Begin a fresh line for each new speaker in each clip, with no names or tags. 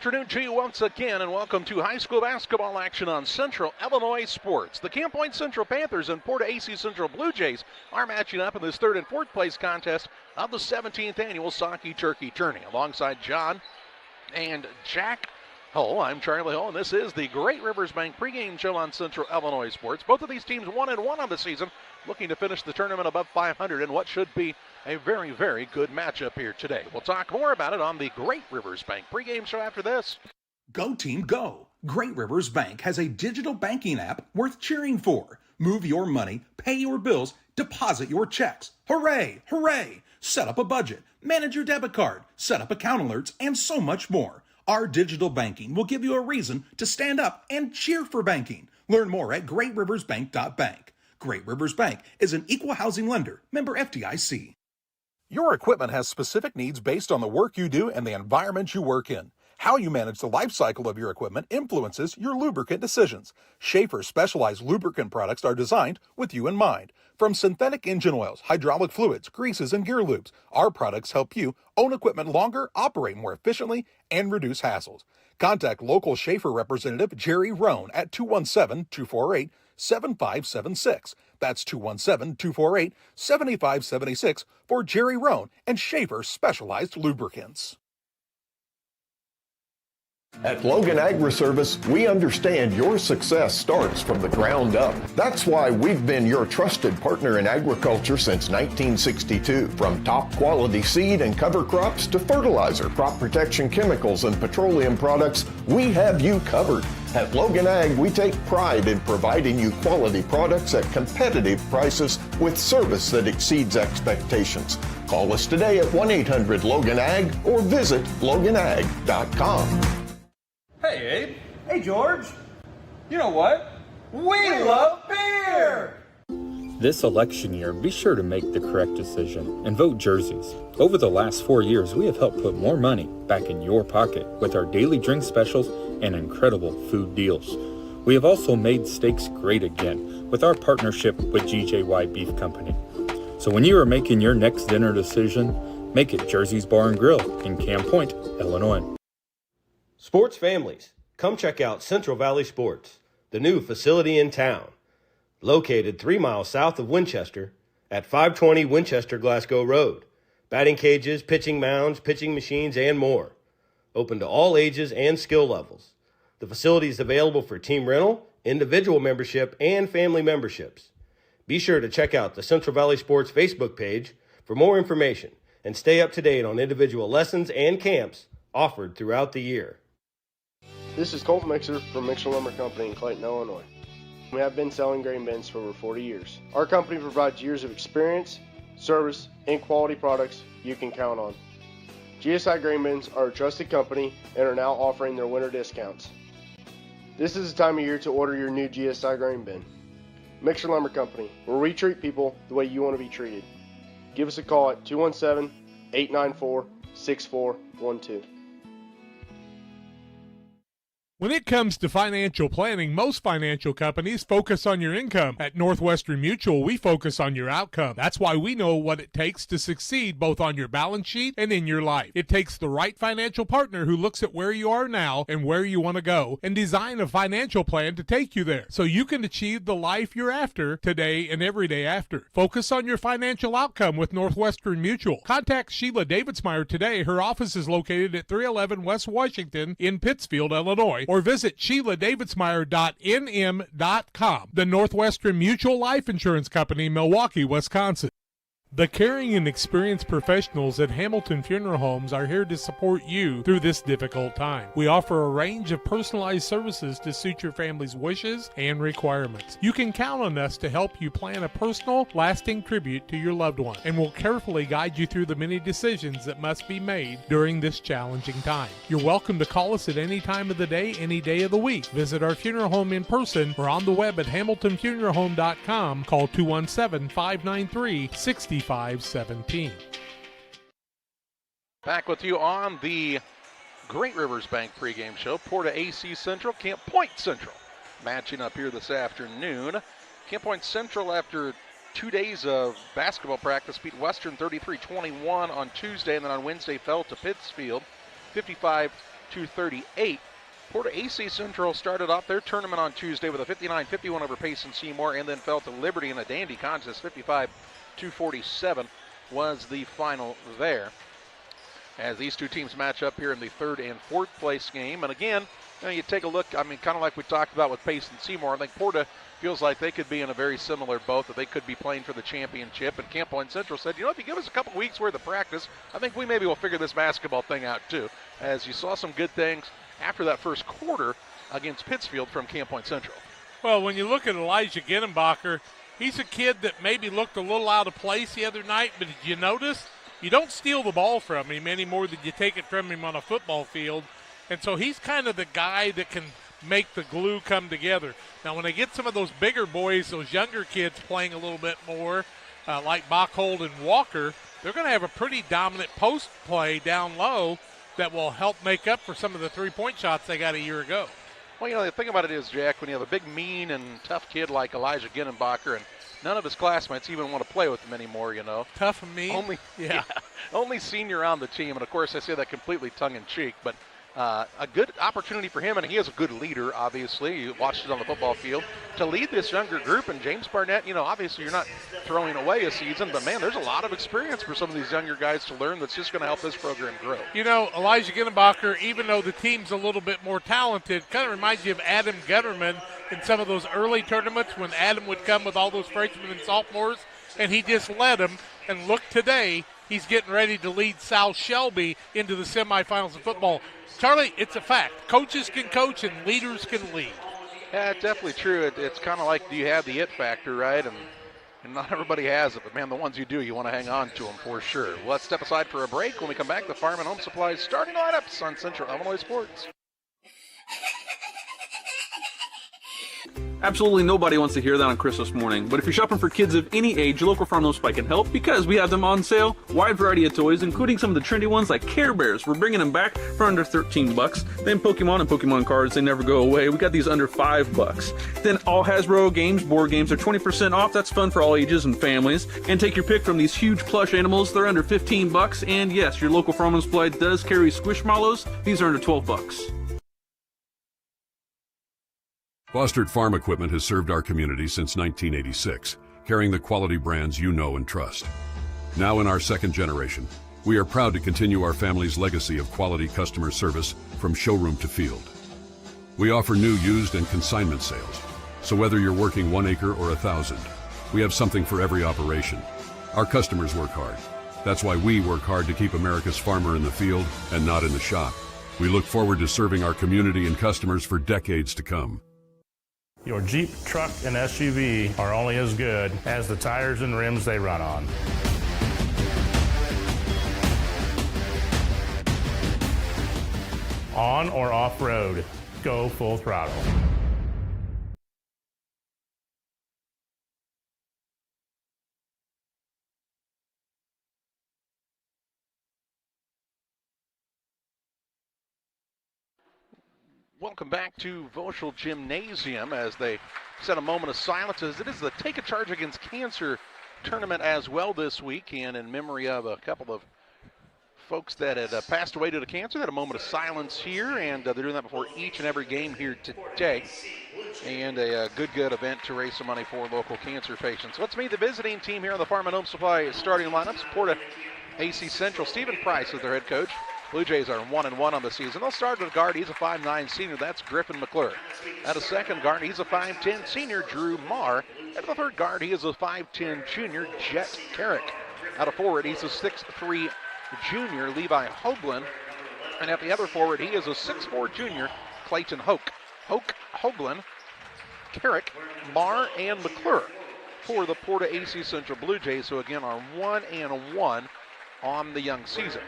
afternoon to you once again, and welcome to high school basketball action on Central Illinois Sports. The Camp Point Central Panthers and PORTA-A Central Blue Jays are matching up in this third and fourth place contest of the 17th annual Socky Turkey Tourney. Alongside John and Jack Hull, I'm Charlie Hull, and this is the Great Rivers Bank pregame show on Central Illinois Sports. Both of these teams 1-1 on the season, looking to finish the tournament above 500 in what should be a very, very good matchup here today. We'll talk more about it on the Great Rivers Bank pregame show after this.
Go team, go! Great Rivers Bank has a digital banking app worth cheering for. Move your money, pay your bills, deposit your checks. Hooray! Hooray! Set up a budget, manage your debit card, set up account alerts, and so much more. Our digital banking will give you a reason to stand up and cheer for banking. Learn more at greatriversbank.bank. Great Rivers Bank is an equal housing lender, member FDIC.
Your equipment has specific needs based on the work you do and the environment you work in. How you manage the life cycle of your equipment influences your lubricant decisions. Schaefer's specialized lubricant products are designed with you in mind. From synthetic engine oils, hydraulic fluids, greases, and gear lubes, our products help you own equipment longer, operate more efficiently, and reduce hassles. Contact local Schaefer representative Jerry Roan at 217-248-7576. That's 217-248-7576 for Jerry Roan and Schaefer Specialized Lubricants.
At Logan Agri-Service, we understand your success starts from the ground up. That's why we've been your trusted partner in agriculture since 1962. From top quality seed and cover crops to fertilizer, crop protection chemicals, and petroleum products, we have you covered. At Logan Ag, we take pride in providing you quality products at competitive prices with service that exceeds expectations. Call us today at 1-800-LOGAN-AG or visit loganag.com.
Hey, Abe. Hey, George. You know what? We love beer!
This election year, be sure to make the correct decision and vote jerseys. Over the last 4 years, we have helped put more money back in your pocket with our daily drink specials and incredible food deals. We have also made steaks great again with our partnership with GJY Beef Company. So when you are making your next dinner decision, make it Jersey's Bar and Grill in Camp Point, Illinois.
Sports families, come check out Central Valley Sports, the new facility in town. Located 3 miles south of Winchester at 520 Winchester Glasgow Road. Batting cages, pitching mounds, pitching machines, and more. Open to all ages and skill levels. The facility is available for team rental, individual membership, and family memberships. Be sure to check out the Central Valley Sports Facebook page for more information and stay up to date on individual lessons and camps offered throughout the year.
This is Colt Mixer from Mixer Lumber Company in Clayton, Illinois. We have been selling grain bins for over 40 years. Our company provides years of experience, service, and quality products you can count on. GSI Grain Bins are a trusted company and are now offering their winter discounts. This is the time of year to order your new GSI Grain Bin. Mixer Lumber Company, where we treat people the way you want to be treated. Give us a call at 217-894-6412.
When it comes to financial planning, most financial companies focus on your income. At Northwestern Mutual, we focus on your outcome. That's why we know what it takes to succeed both on your balance sheet and in your life. It takes the right financial partner who looks at where you are now and where you want to go and design a financial plan to take you there so you can achieve the life you're after today and every day after. Focus on your financial outcome with Northwestern Mutual. Contact Sheila Davidsmeyer today. Her office is located at 311 West Washington in Pittsfield, Illinois, or visit SheilaDavidsmeyer.nm.com. The Northwestern Mutual Life Insurance Company, Milwaukee, Wisconsin. The caring and experienced professionals at Hamilton Funeral Homes are here to support you through this difficult time. We offer a range of personalized services to suit your family's wishes and requirements. You can count on us to help you plan a personal, lasting tribute to your loved one, and will carefully guide you through the many decisions that must be made during this challenging time. You're welcome to call us at any time of the day, any day of the week. Visit our funeral home in person or on the web at hamiltonfuneralhome.com. Call 217-593-6517.
Back with you on the Great Rivers Bank pregame show. PORTA-A Central, Camp Point Central matching up here this afternoon. Camp Point Central, after 2 days of basketball practice, beat Western 33-21 on Tuesday, and then on Wednesday fell to Pittsfield 55 to 38. Porta-A Central started off their tournament on Tuesday with a 59-51 over Payson Seymour, and then fell to Liberty in a dandy contest. 55-47 was the final there, as these two teams match up here in the third and fourth place game. And again, you take a look, kind of like we talked about with Payson Seymour, I think Porta feels like they could be in a very similar boat, that they could be playing for the championship. And Camp Point Central said, if you give us a couple weeks worth of practice, I think we maybe will figure this basketball thing out too. As you saw some good things after that first quarter against Pittsfield from Camp Point Central.
Well, when you look at Elijah Ginnenbacher, he's a kid that maybe looked a little out of place the other night, but did you notice? You don't steal the ball from him any more than you take it from him on a football field. And so he's kind of the guy that can make the glue come together. Now, when they get some of those bigger boys, those younger kids playing a little bit more, like Bachhold and Walker, they're going to have a pretty dominant post play down low that will help make up for some of the three-point shots they got a year ago.
Well, the thing about it is, Jack, when you have a big, mean, and tough kid like Elijah Ginnenbacher, and none of his classmates even want to play with him anymore,
Tough and mean?
Only senior on the team, and of course I say that completely tongue-in-cheek, but a good opportunity for him, and he is a good leader, obviously. You watched it on the football field, to lead this younger group. And James Barnett, obviously you're not throwing away a season, but, man, there's a lot of experience for some of these younger guys to learn that's just going to help this program grow.
Elijah Ginnenbacher, even though the team's a little bit more talented, kind of reminds you of Adam Gutterman in some of those early tournaments when Adam would come with all those freshmen and sophomores, and he just led them. And look today, he's getting ready to lead South Shelby into the semifinals of football. Charlie, it's a fact. Coaches can coach and leaders can lead.
Yeah, it's definitely true. It's kind of like, do you have the it factor, right? And not everybody has it, but, man, the ones you do, you want to hang on to them for sure. Let's step aside for a break. When we come back, the Farm and Home Supplies starting lineups on Central Illinois Sports.
Absolutely nobody wants to hear that on Christmas morning, but if you're shopping for kids of any age, your local Farm and Supply can help because we have them on sale. Wide variety of toys, including some of the trendy ones like Care Bears. We're bringing them back for under $13. Then Pokemon and Pokemon cards, they never go away. We got these under $5. Then all Hasbro games, board games are 20% off. That's fun for all ages and families. And take your pick from these huge plush animals. They're under $15. And yes, your local Farm and Supply does carry Squishmallows. These are under $12.
Fostered Farm Equipment has served our community since 1986, carrying the quality brands you know and trust. Now in our second generation, we are proud to continue our family's legacy of quality customer service from showroom to field. We offer new, used, and consignment sales, so whether you're working 1 acre or 1,000, we have something for every operation. Our customers work hard. That's why we work hard to keep America's farmer in the field and not in the shop. We look forward to serving our community and customers for decades to come.
Your Jeep, truck, and SUV are only as good as the tires and rims they run on. On or off-road, go full throttle.
Welcome back to Voschel Gymnasium as they set a moment of silence, as it is the Take a Charge Against Cancer tournament as well this week, and in memory of a couple of folks that had passed away due to cancer. They had a moment of silence here, and they're doing that before each and every game here today, and a good event to raise some money for local cancer patients. Let's meet the visiting team here on the Farm and Home Supply starting lineups. Porta-A Central, Stephen Price is their head coach. Blue Jays are 1-1 on the season. They'll start with a guard. He's a 5'9 senior. That's Griffin McClure. At a second guard, he's a 5'10 senior, Drew Marr. At the third guard, he is a 5'10 junior, Jet Carrick. At a forward, he's a 6'3 junior, Levi Hoagland. And at the other forward, he is a 6'4 junior, Clayton Hoke. Hoke, Hoagland, Carrick, Marr, and McClure for the Porta-A Central Blue Jays, who again are 1-1 on the young season.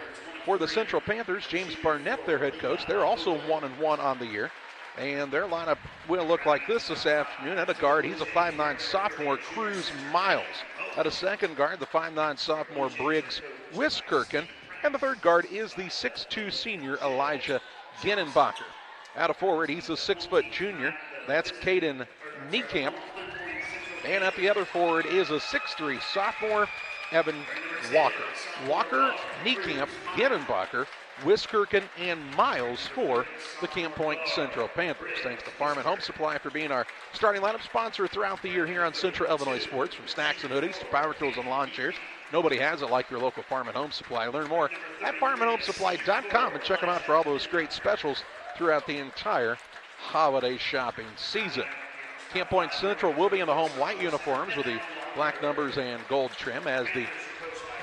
For the Central Panthers, James Barnett, their head coach. They're also 1-1 on the year. And their lineup will look like this afternoon. At a guard, he's a 5'9 sophomore, Cruz Miles. At a second guard, the 5'9 sophomore, Briggs Wiskirchen. And the third guard is the 6'2 senior, Elijah Ginnenbacher. At a forward, he's a 6' junior. That's Caden Niekamp. And at the other forward is a 6'3 sophomore, Evan Walker. Walker, Niekamp, Ginnenbacher Wiskirchen, and Miles for the Camp Point Central Panthers. Thanks to Farm and Home Supply for being our starting lineup sponsor throughout the year here on Central Illinois Sports. From snacks and hoodies to power tools and lawn chairs, nobody has it like your local Farm and Home Supply. Learn more at farmandhomesupply.com and check them out for all those great specials throughout the entire holiday shopping season. Camp Point Central will be in the home white uniforms with the black numbers and gold trim, as the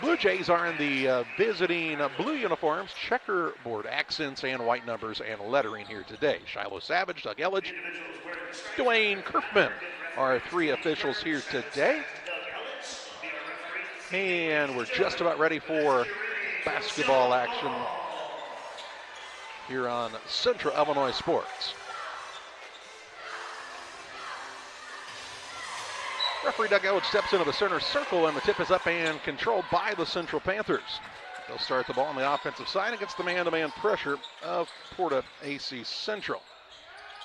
Blue Jays are in the visiting blue uniforms, checkerboard accents, and white numbers and lettering here today. Shiloh Savage, Doug Elledge, Dwayne Kerfman are three officials here today. And we're just about ready for basketball action here on Central Illinois Sports. Referee Doug Elledge steps into the center circle, and the tip is up and controlled by the Central Panthers. They'll start the ball on the offensive side against the man-to-man pressure of PORTA-A Central.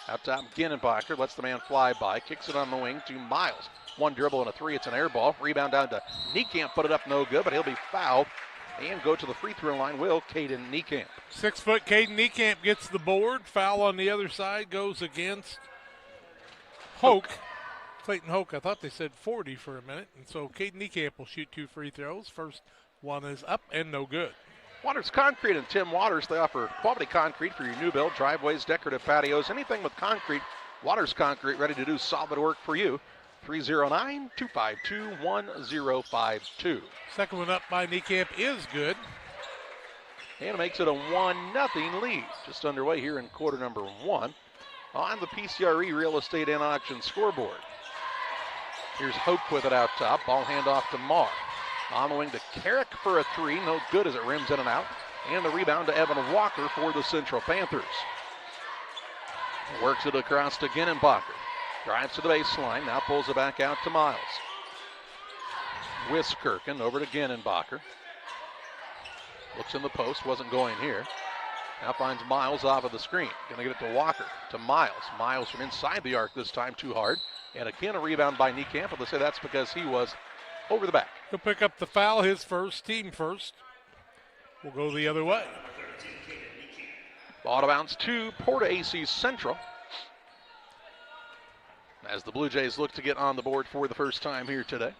Out top, Ginnenbacher lets the man fly by, kicks it on the wing to Miles. One dribble and a three, it's an air ball. Rebound down to Niekamp, put it up no good, but he'll be fouled and go to the free throw line will Caden Niekamp.
6-foot Caden Niekamp gets the board. Foul on the other side goes against Hoke. Clayton Hoke, I thought they said 40 for a minute, and so Caden Niekamp will shoot 2 free throws. First one is up and no good.
Waters Concrete and Tim Waters, they offer quality concrete for your new build, driveways, decorative patios, anything with concrete. Waters Concrete, ready to do solid work for you. 309-252-1052.
Second one up by Niekamp is good.
And it makes it a 1-0 lead. Just underway here in quarter number 1 on the PCRE Real Estate and Auction scoreboard. Here's Hoke with it out top. Ball handoff to Marr. On the wing to Carrick for a three. No good as it rims in and out. And the rebound to Evan Walker for the Central Panthers. Works it across to Ginnenbacher. Drives to the baseline. Now pulls it back out to Miles. Wiskirchen over to Ginnenbacher. Looks in the post. Wasn't going here. Now finds Miles off of the screen. Going to get it to Walker. To Miles. Miles from inside the arc this time, too hard. And again, a rebound by Niekamp. But they say that's because he was over the back.
He'll pick up the foul, his first, team first. We'll go the other way.
Ball out of bounds to PORTA-A Central. As the Blue Jays look to get on the board for the first time here today.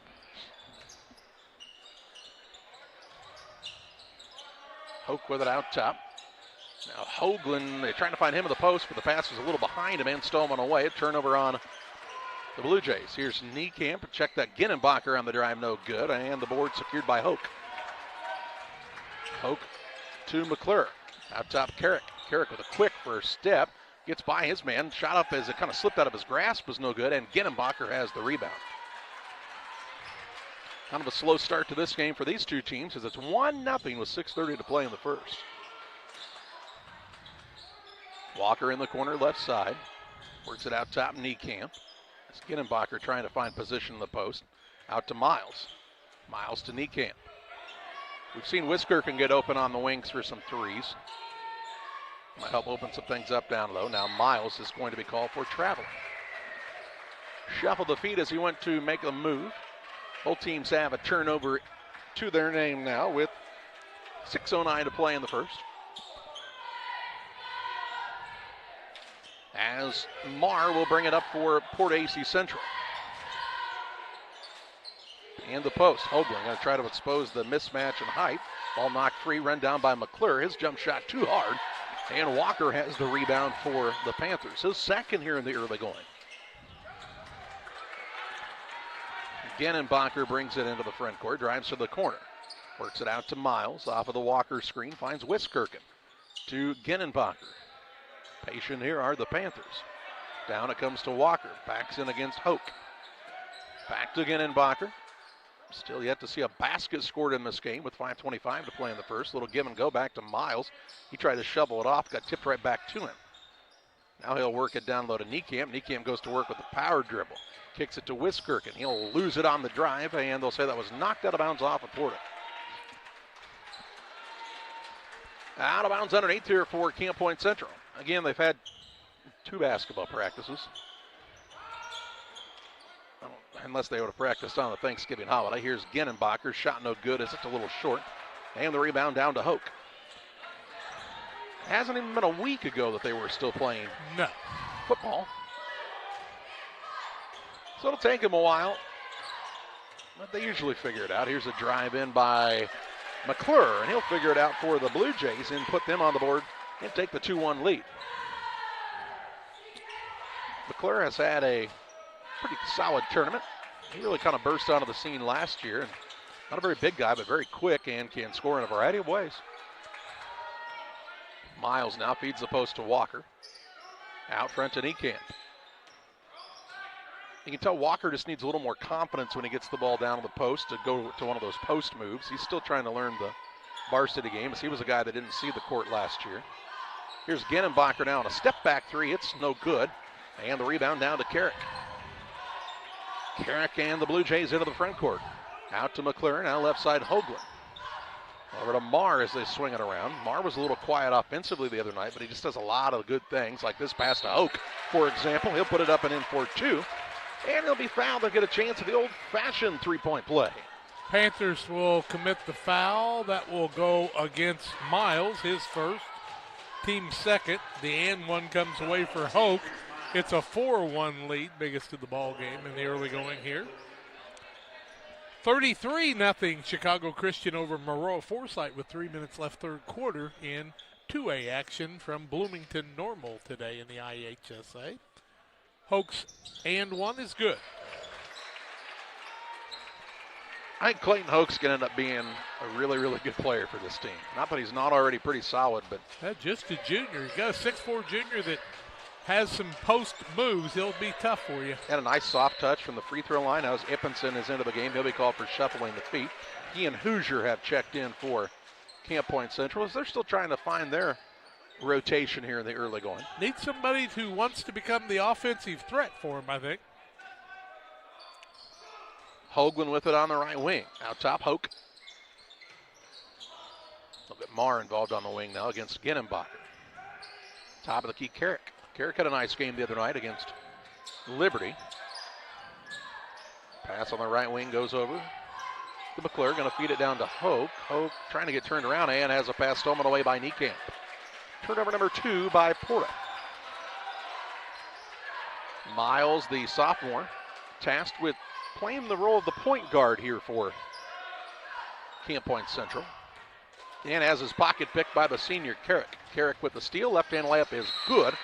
Hoke with it out top. Now Hoagland, they're trying to find him in the post, but the pass was a little behind him and stolen away. A turnover on the Blue Jays. Here's Niekamp. Check that Ginnenbacher on the drive, no good. And the board secured by Hoke. Hoke to McClure. Out top, Carrick. Carrick with a quick first step. Gets by his man. Shot up as it kind of slipped out of his grasp, was no good. And Ginnenbacher has the rebound. Kind of a slow start to this game for these two teams as it's 1-0 with 6:30 to play in the first. Walker in the corner, left side. Works it out top, Niekamp. Ginnenbacher trying to find position in the post. Out to Miles. Miles to Niekamp. We've seen Wiskirchen get open on the wings for some threes. Might help open some things up down low. Now Miles is going to be called for traveling. Shuffled the feet as he went to make a move. Both teams have a turnover to their name now with 6:09 to play in the first. As Marr will bring it up for PORTA-A Central. And the post. Hoagland going to try to expose the mismatch in height. Ball knocked free, run down by McClure. His jump shot too hard. And Walker has the rebound for the Panthers. His second here in the early going. Ginnenbacher brings it into the front court, drives to the corner. Works it out to Miles. Off of the Walker screen, finds Wiskirchen. To Ginnenbacher. Patient here are the Panthers. Down it comes to Walker. Backs in against Hoke. Back to Ginnenbacher. Still yet to see a basket scored in this game with 5:25 to play in the first. Little give and go back to Miles. He tried to shovel it off, got tipped right back to him. Now he'll work it down low to Niekamp. Niekamp goes to work with the power dribble. Kicks it to Wiskirchen. He'll lose it on the drive, and they'll say that was knocked out of bounds off of Porta. Out of bounds underneath here for Camp Point Central. Again, they've had 2 basketball practices. Unless they would have practiced on the Thanksgiving holiday. Here's Ginnenbacher. Shot no good as it's a little short. And the rebound down to Hoke. Hasn't even been a week ago that they were still playing football. So it'll take them a while, but they usually figure it out. Here's a drive in by McClure, and he'll figure it out for the Blue Jays and put them on the board and take the 2-1 lead. McClure has had a pretty solid tournament. He really kind of burst onto the scene last year. And not a very big guy, but very quick and can score in a variety of ways. Miles now feeds the post to Walker. Out front to Niekamp. You can tell Walker just needs a little more confidence when he gets the ball down to the post to go to one of those post moves. He's still trying to learn the varsity game, as he was a guy that didn't see the court last year. Here's Genenbacher now on a step-back three. It's no good. And the rebound down to Carrick. Carrick and the Blue Jays into the front court. Out to McClure, now left side Hoagland. Over to Marr as they swing it around. Marr was a little quiet offensively the other night, but he just does a lot of good things, like this pass to Oak, for example. He'll put it up and in for two. And he'll be fouled. They'll get a chance at the old-fashioned three-point play.
Panthers will commit the foul. That will go against Miles, his first, team second. The and one comes away for Hoke. It's a 4-1 lead, biggest of the ball game in the early going here. 33-0 Chicago Christian over Maroa Forsyth with 3 minutes left third quarter in 2A action from Bloomington Normal today in the IHSA. Hoke's and one is good.
I think Clayton Hoke's going to end up being a really, really good player for this team. Not that he's not already pretty solid, but
just a junior. You got a 6'4" junior that has some post moves. He'll be tough for you.
And a nice soft touch from the free throw line. Now as Ippenson is into the game, he'll be called for shuffling the feet. He and Hoosier have checked in for Camp Point Central, as they're still trying to find their rotation here in the early going.
Need somebody who wants to become the offensive threat for him, I think.
Hoagland with it on the right wing. Out top, Hoke. Look at Marr involved on the wing now against Genenbacher. Top of the key, Carrick. Carrick had a nice game the other night against Liberty. Pass on the right wing goes over to McClure. Going to feed it down to Hoke. Hoke trying to get turned around and has a pass stolen away by Niekamp. Turnover number 2 by Porta. Miles, the sophomore, tasked with playing the role of the point guard here for Camp Point Central. And has his pocket picked by the senior Carrick. Carrick with the steal. Left-hand layup is good.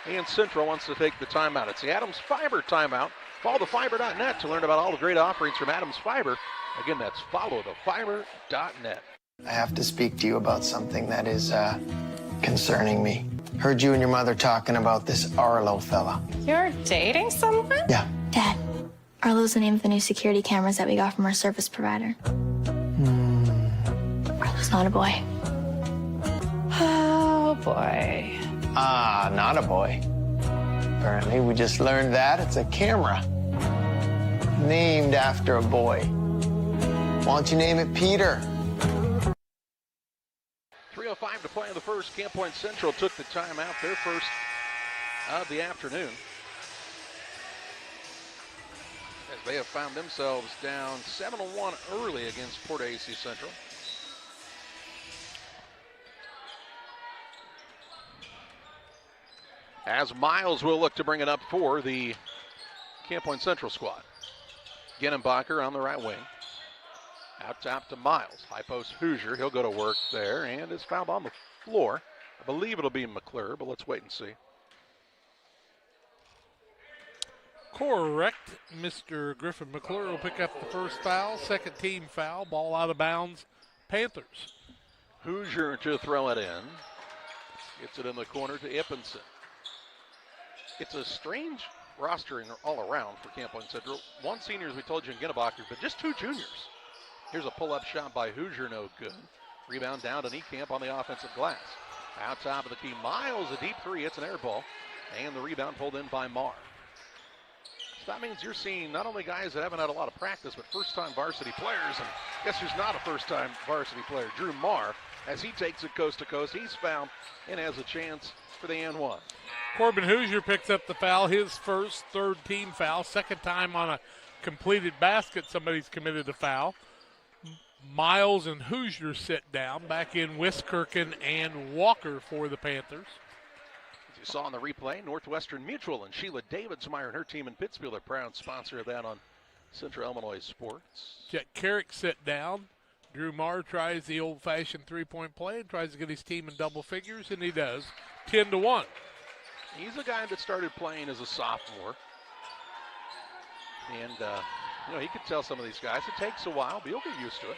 And Central wants to take the timeout. It's the Adams Fiber timeout. Follow thefiber.net to learn about all the great offerings from Adams Fiber. Again, that's followthefiber.net.
I have to speak to you about something that is concerning me. Heard you and your mother talking about this Arlo fella.
You're dating someone?
Yeah.
Dad, Arlo's the name of the new security cameras that we got from our service provider. Arlo's not a boy.
Oh, boy.
Ah, not a boy. Apparently, we just learned that it's a camera named after a boy. Why don't you name it Peter?
3:05 to play in the first. Camp Point Central took the timeout, their first of the afternoon, as they have found themselves down 7-1 early against PORTA-A Central. As Miles will look to bring it up for the Camp Point Central squad. Genenbacher on the right wing. Out top to Miles. High post Hoosier. He'll go to work there and is fouled on the floor. I believe it'll be McClure, but let's wait and see.
Correct. Mr. Griffin McClure will pick up the first foul. Second team foul. Ball out of bounds. Panthers.
Hoosier to throw it in. Gets it in the corner to Ippenson. It's a strange rostering all around for Camp Point Central. One senior, as we told you, in Genenbacher, but just 2 juniors. Here's a pull-up shot by Hoosier, no good. Rebound down to Niekamp on the offensive glass. Out top of the key, Miles, a deep three. It's an air ball. And the rebound pulled in by Marr. So that means you're seeing not only guys that haven't had a lot of practice, but first-time varsity players. And guess who's not a first-time varsity player? Drew Marr. As he takes it coast to coast, he's fouled and has a chance for the and one.
Corbin Hoosier picks up the foul, his first third team foul. Second time on a completed basket somebody's committed a foul. Miles and Hoosier sit down. Back in Wiskirchen and Walker for the Panthers.
As you saw on the replay, Northwestern Mutual and Sheila Davidsmeyer and her team in Pittsfield are proud sponsor of that on Central Illinois Sports.
Chet Carrick sit down. Drew Marr tries the old-fashioned three-point play and tries to get his team in double figures, and he does. 10-1.
He's a guy that started playing as a sophomore. And, he could tell some of these guys it takes a while, but you'll get used to it.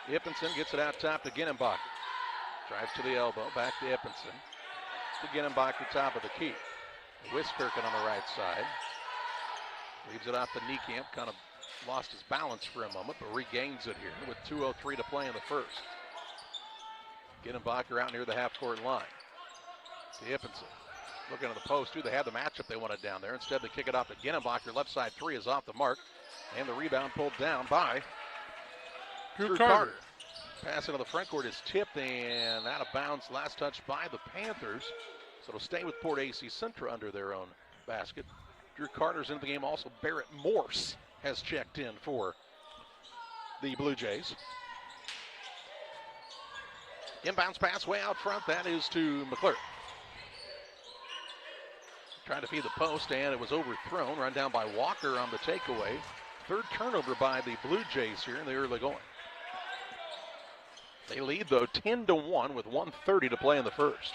Ippenson gets it out top to Ginnenbacher. Drives to the elbow, back to Ippenson. To Ginnenbacher, top of the key. Wiskirchen on the right side. Leaves it off to Niekamp, kind of lost his balance for a moment, but regains it here with 2:03 to play in the first. Ginnenbacher out near the half-court line. To Ippenson. Looking at the post, too. They had the matchup they wanted down there. Instead, they kick it off to Ginnenbacher. Left side three is off the mark. And the rebound pulled down by Drew Carter. Pass into the front court is tipped and out of bounds. Last touch by the Panthers. So it'll stay with Port-A-C Central under their own basket. Drew Carter's in the game. Also, Barrett Morse has checked in for the Blue Jays. Inbounds pass way out front. That is to McClure. Trying to feed the post, and it was overthrown. Run down by Walker on the takeaway. Third turnover by the Blue Jays here in the early going. They lead, though, 10-1 with 1:30 to play in the first.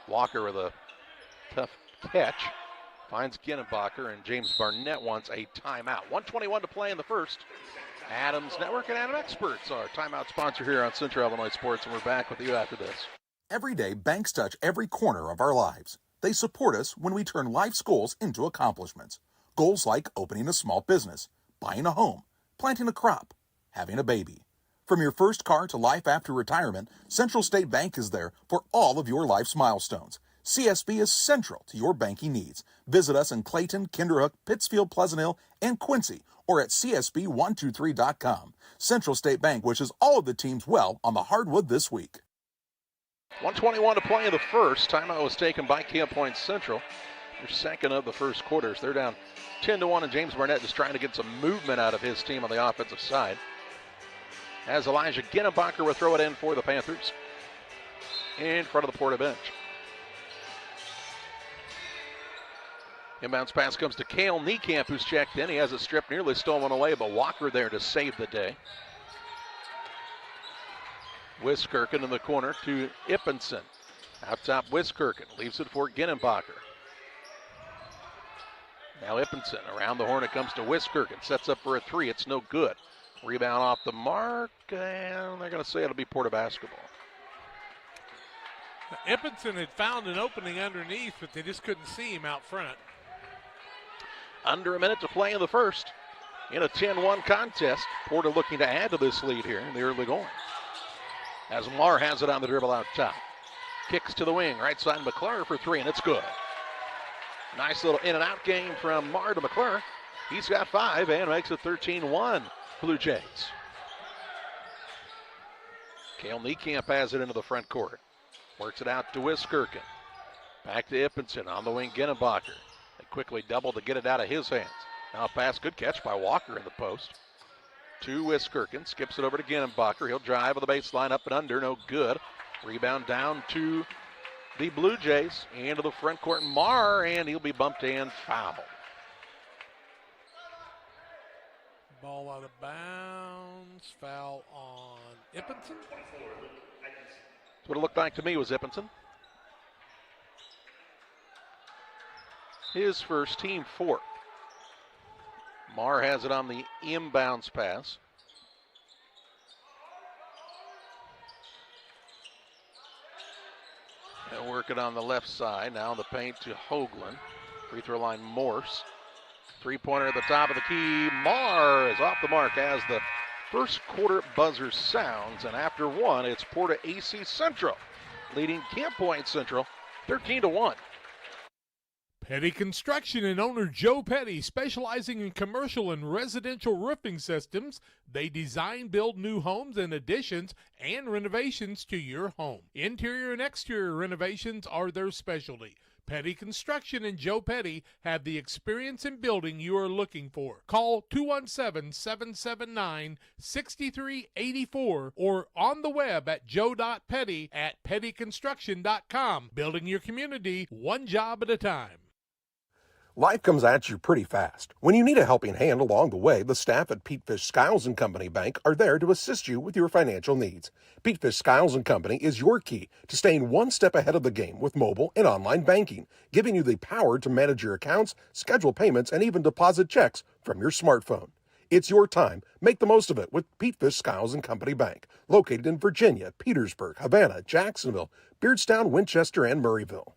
Walker with a tough catch. Finds Ginnenbacher, and James Barnett wants a timeout. 1:21 to play in the first. Adams Network and Adam Experts, our timeout sponsor here on Central Illinois Sports, and we're back with you after this.
Every day, banks touch every corner of our lives. They support us when we turn life's goals into accomplishments. Goals like opening a small business, buying a home, planting a crop, having a baby. From your first car to life after retirement, Central State Bank is there for all of your life's milestones. CSB is central to your banking needs. Visit us in Clayton, Kinderhook, Pittsfield, Pleasant Hill, and Quincy, or at csb123.com. Central State Bank wishes all of the teams well on the hardwood this week.
1:21 to play in the first. Timeout was taken by Camp Point Central. Their second of the first quarters. They're down 10-1, and James Barnett just trying to get some movement out of his team on the offensive side. As Elijah Ginnenbacher will throw it in for the Panthers in front of the Porta bench. Inbounds pass comes to Cale Niekamp, who's checked in. He has it stripped, nearly stolen away, but Walker there to save the day. Wiskirchen in the corner to Ippenson. Out top, Wiskirchen leaves it for Ginnenbacher. Now Ippenson around the horn. It comes to Wiskirchen. Sets up for a three. It's no good. Rebound off the mark, and they're going to say it'll be Porta basketball.
Ippenson had found an opening underneath, but they just couldn't see him out front.
Under a minute to play in the first. In a 10-1 contest, Porta looking to add to this lead here in the early going. As Marr has it on the dribble out top. Kicks to the wing, right side McClure for three, and it's good. Nice little in and out game from Marr to McClure. He's got 5 and makes it 13-1 Blue Jays. Cale Niekamp has it into the front court. Works it out to Wiskirchen. Back to Ippenson on the wing, Ginnenbacher. They quickly double to get it out of his hands. Now a pass, good catch by Walker in the post. To Wiskirchen, skips it over to Ginnenbacher. He'll drive on the baseline, up and under, no good. Rebound down to the Blue Jays, into the front court, Marr, and he'll be bumped and fouled.
Ball out of bounds, foul on Ippenson.
That's what it looked like to me was Ippenson. His first, team 4th. Marr has it on the inbounds pass. They'll work it on the left side. Now in the paint to Hoagland. Free throw line Morse. Three-pointer at the top of the key. Marr is off the mark as the first quarter buzzer sounds. And after one, it's Porta-A-C Central leading Camp Point Central 13-1.
Petty Construction and owner Joe Petty, specializing in commercial and residential roofing systems. They design, build new homes and additions and renovations to your home. Interior and exterior renovations are their specialty. Petty Construction and Joe Petty have the experience in building you are looking for. Call 217-779-6384 or on the web at joe.petty@pettyconstruction.com. Building your community one job at a time.
Life comes at you pretty fast. When you need a helping hand along the way, the staff at Petefish Skiles & Company Bank are there to assist you with your financial needs. Petefish Skiles & Company is your key to staying one step ahead of the game with mobile and online banking, giving you the power to manage your accounts, schedule payments, and even deposit checks from your smartphone. It's your time. Make the most of it with Petefish Skiles & Company Bank, located in Virginia, Petersburg, Havana, Jacksonville, Beardstown, Winchester, and Murrayville.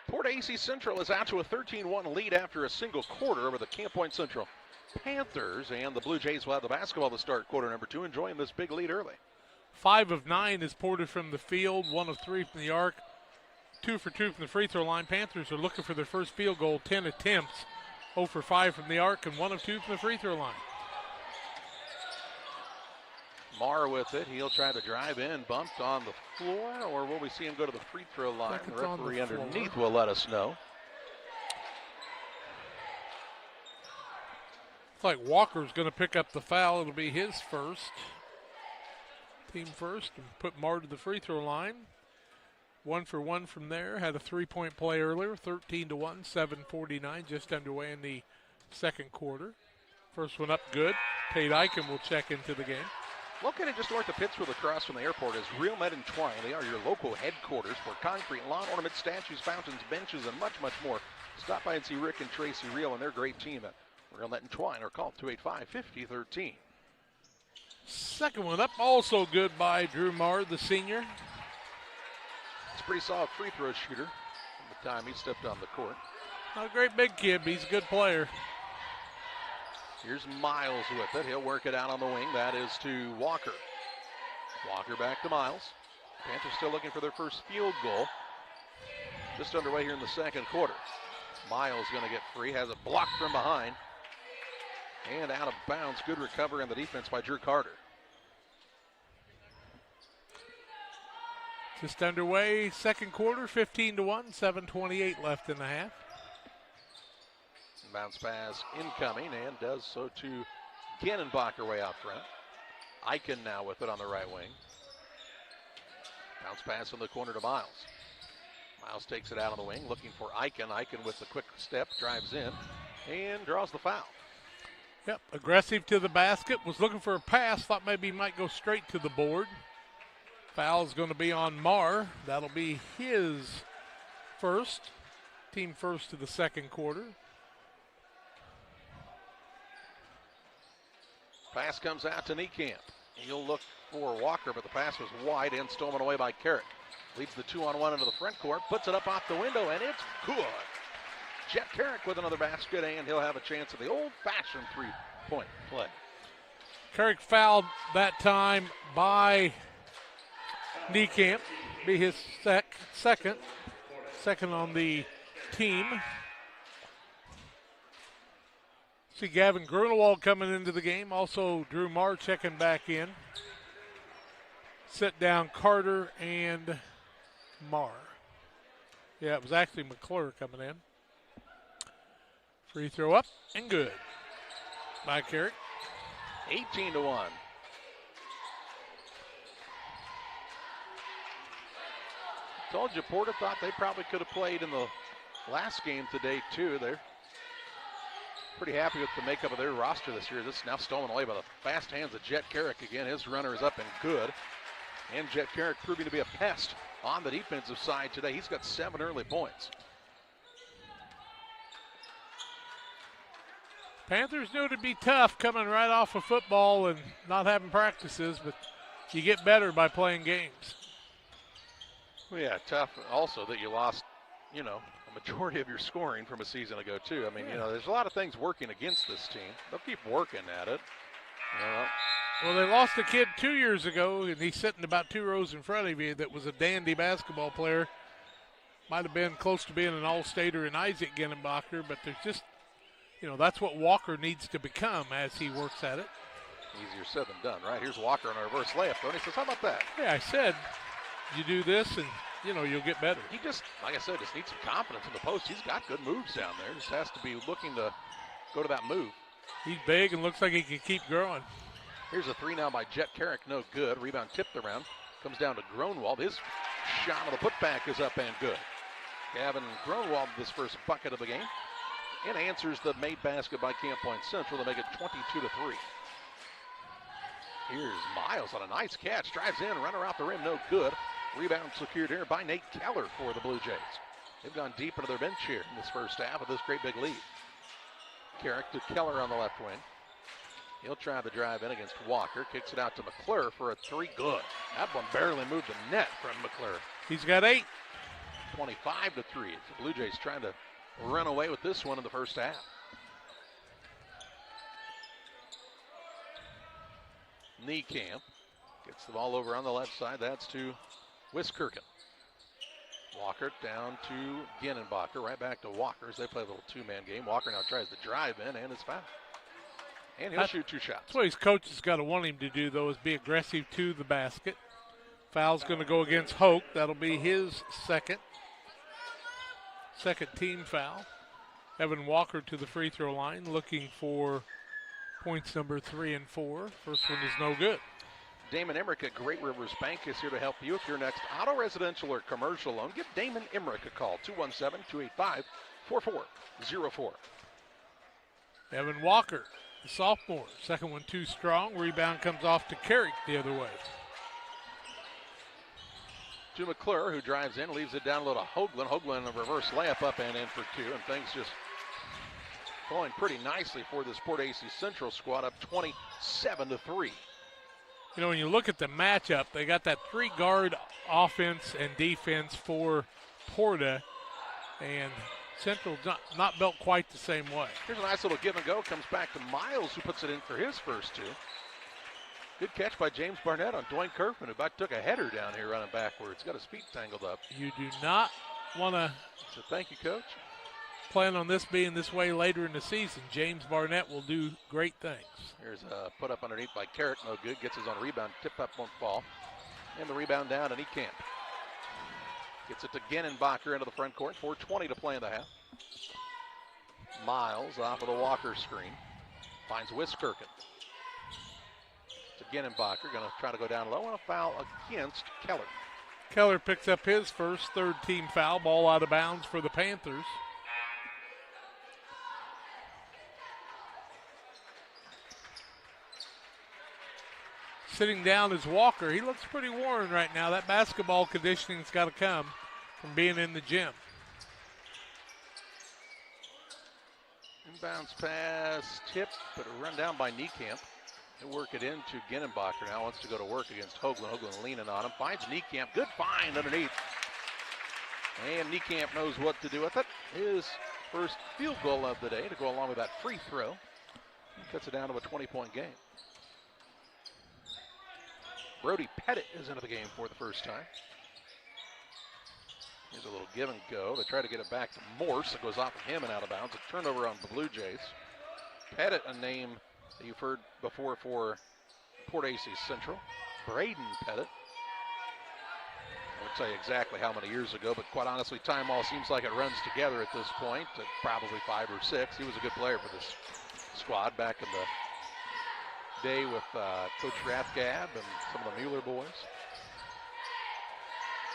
PORTA-A Central is out to a 13-1 lead after a single quarter over the Camp Point Central Panthers, and the Blue Jays will have the basketball to start quarter number 2, enjoying this big lead early.
5 of 9 is Porter from the field, 1 of 3 from the arc, 2 for 2 from the free throw line. Panthers are looking for their first field goal, 10 attempts, 0 for 5 from the arc, and 1 of 2 from the free throw line.
Marr with it. He'll try to drive in, bumped on the floor, or will we see him go to the free throw line? The referee underneath will let us know.
Looks like Walker's going to pick up the foul. It'll be his first. Team first, and put Marr to the free throw line. 1 for 1 from there. Had a 3-point play earlier, 13-1, 7:49, just underway in the second quarter. First one up good. Tate Eichen will check into the game.
Located just north of Pittsfield across from the airport is Real Med and Twine. They are your local headquarters for concrete, lawn ornaments, statues, fountains, benches, and much, much more. Stop by and see Rick and Tracy Real and their great team at Real Med and Twine, or call 285-5013.
Second one up, also good by Drew Marr, the senior.
He's a pretty solid free throw shooter from the time he stepped on the court.
Not a great big kid, but he's a good player.
Here's Miles with it. He'll work it out on the wing. That is to Walker. Walker back to Miles. Panthers still looking for their first field goal. Just underway here in the second quarter. Miles going to get free. Has it blocked from behind. And out of bounds. Good recovery on the defense by Drew Carter.
Just underway, second quarter, 15-1, 7:28 left in the half.
Bounce pass incoming, and does so to Gannenbacher way out front. Eichen now with it on the right wing. Bounce pass in the corner to Miles. Miles takes it out on the wing, looking for Eichen. Eichen with the quick step, drives in, and draws the foul.
Yep, aggressive to the basket, was looking for a pass, thought maybe he might go straight to the board. Foul is going to be on Marr. That'll be his first, team first to the second quarter.
Pass comes out to Niekamp. He'll look for Walker, but the pass was wide and stolen away by Carrick. Leads the 2-on-1 into the front court, puts it up off the window, and it's good. Jet Carrick with another basket, and he'll have a chance at the old-fashioned three-point play.
Carrick fouled that time by Niekamp. Be his second on the team. See Gavin Grunewald coming into the game. Also Drew Marr checking back in. Sit down Carter and Marr. Yeah, it was actually McClure coming in. Free throw up and good by Carrick.
18-1. Told you, Porta thought they probably could have played in the last game today too. They're pretty happy with the makeup of their roster this year. This is now stolen away by the fast hands of Jet Carrick again. His runner is up and good. And Jet Carrick proving to be a pest on the defensive side today. He's got 7 early points.
Panthers knew it'd be tough coming right off of football and not having practices, but you get better by playing games.
Well, yeah, tough also that you lost, a majority of your scoring from a season ago, too. I mean, there's a lot of things working against this team. They'll keep working at it.
Well, they lost a kid 2 years ago, and he's sitting about 2 rows in front of you that was a dandy basketball player. Might have been close to being an all-stater in Isaac Gannenbacher, but there's just, that's what Walker needs to become as he works at it.
Easier said than done, right? Here's Walker on a reverse layup, though, and he says, how about that?
Yeah, I said you do this and you'll get better.
He just, like I said, just needs some confidence in the post. He's got good moves down there. Just has to be looking to go to that move.
He's big and looks like he can keep growing.
Here's a three now by Jet Carrick, no good. Rebound tipped around, comes down to Gronwald. His shot on the putback is up and good. Gavin Gronwald, this first bucket of the game, and answers the made basket by Camp Point Central to make it 22-3. Here's Miles on a nice catch, drives in, runner off the rim, no good. Rebound secured here by Nate Keller for the Blue Jays. They've gone deep into their bench here in this first half of this great big lead. Carrick to Keller on the left wing. He'll try the drive in against Walker. Kicks it out to McClure for a three. Good. That one barely moved the net from McClure.
He's got 8.
25-3. The Blue Jays trying to run away with this one in the first half. Niekamp gets the ball over on the left side. That's to Wiskirchen. Walker down to Ginnenbacher. Right back to Walker as they play a little two-man game. Walker now tries to drive in and is fouled. And he'll shoot 2 shots.
That's what his coach has got to want him to do, though, is be aggressive to the basket. Foul's going to go against Hoke. That'll be his second team foul. Evan Walker to the free throw line, looking for points number 3 and 4. First one is no good.
Damon Emmerich at Great Rivers Bank is here to help you with your next auto, residential, or commercial loan. Give Damon Emmerich a call, 217-285-4404.
Evan Walker, the sophomore. Second one too strong. Rebound comes off to Carrick the other way.
To McClure, who drives in, leaves it down low to Hoagland. Hoagland, a reverse layup up and in for 2, and things just going pretty nicely for this PORTA-A Central squad, up 27-3.
When you look at the matchup, they got that 3-guard offense and defense for Porta, and Central's not built quite the same way.
Here's a nice little give and go. Comes back to Miles, who puts it in for his first 2. Good catch by James Barnett on Dwayne Kerfman, who about took a header down here running backwards. Got his feet tangled up.
You do not want to.
So thank you, Coach.
Plan on this being this way later in the season. James Barnett will do great things.
Here's a put up underneath by Carrick, no good. Gets his own rebound, tip up won't fall. And the rebound down to Niekamp. Gets it to Ginnenbacher into the front court. 4:20 to play in the half. Miles off of the Walker screen. Finds Wiskirchen. To Ginnenbacher, going to try to go down low, and a foul against Keller.
Keller picks up his first third-team foul. Ball out of bounds for the Panthers. Sitting down is Walker. He looks pretty worn right now. That basketball conditioning's got to come from being in the gym.
Inbounds pass, tip, but a run down by Niekamp. He'll work it into Ginnenbacher now. Wants to go to work against Hoagland. Hoagland leaning on him. Finds Niekamp. Good find underneath. And Niekamp knows what to do with it. His first field goal of the day to go along with that free throw. He cuts it down to a 20-point game. Brody Pettit is into the game for the first time. Here's a little give and go. They try to get it back to Morse. It goes off of him and out of bounds. A turnover on the Blue Jays. Pettit, a name that you've heard before for PORTA-A Central. Braden Pettit. I won't tell you exactly how many years ago, but quite honestly, time all seems like it runs together at this point. At probably 5 or 6. He was a good player for this squad back in the day with Coach Rathgab and some of the Mueller boys.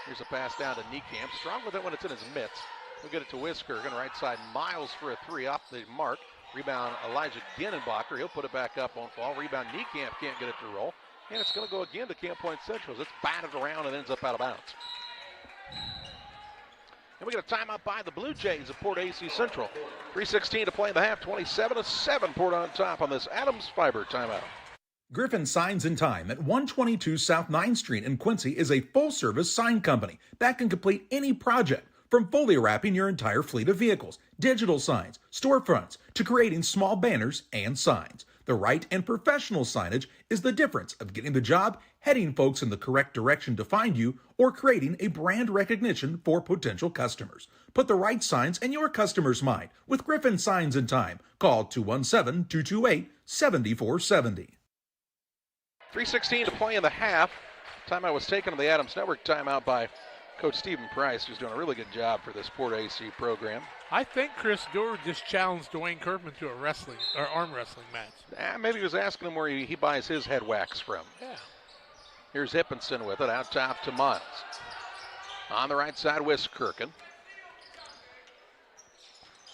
Here's a pass down to Niekamp. Strong with it when it's in his mitts. He'll get it to Wiskirchen. Right side, Miles for a 3 off the mark. Rebound, Elijah Ginnenbacher. He'll put it back up on fall. Rebound, Niekamp can't get it to roll. And it's going to go again to Camp Point Central. It's batted around and ends up out of bounds. And we get a timeout by the Blue Jays of PORTA-A Central. 3:16 to play in the half. 27-7. Port on top on this Adams Fiber timeout.
Griffin Signs and Time at 122 South 9th Street in Quincy is a full-service sign company that can complete any project, from fully wrapping your entire fleet of vehicles, digital signs, storefronts, to creating small banners and signs. The right and professional signage is the difference of getting the job, heading folks in the correct direction to find you, or creating a brand recognition for potential customers. Put the right signs in your customer's mind with Griffin Signs and Time. Call 217-228-7470.
3:16 to play in the half. Timeout was taken on the Adams Network timeout by Coach Stephen Price is doing a really good job for this PORTA-A program.
I think Chris Doerr just challenged Dwayne Kirkman to a wrestling or arm wrestling match.
Maybe he was asking him where he buys his head wax from.
Yeah.
Here's Hippenson with it, out top to Miles. On the right side, Wiskirchen.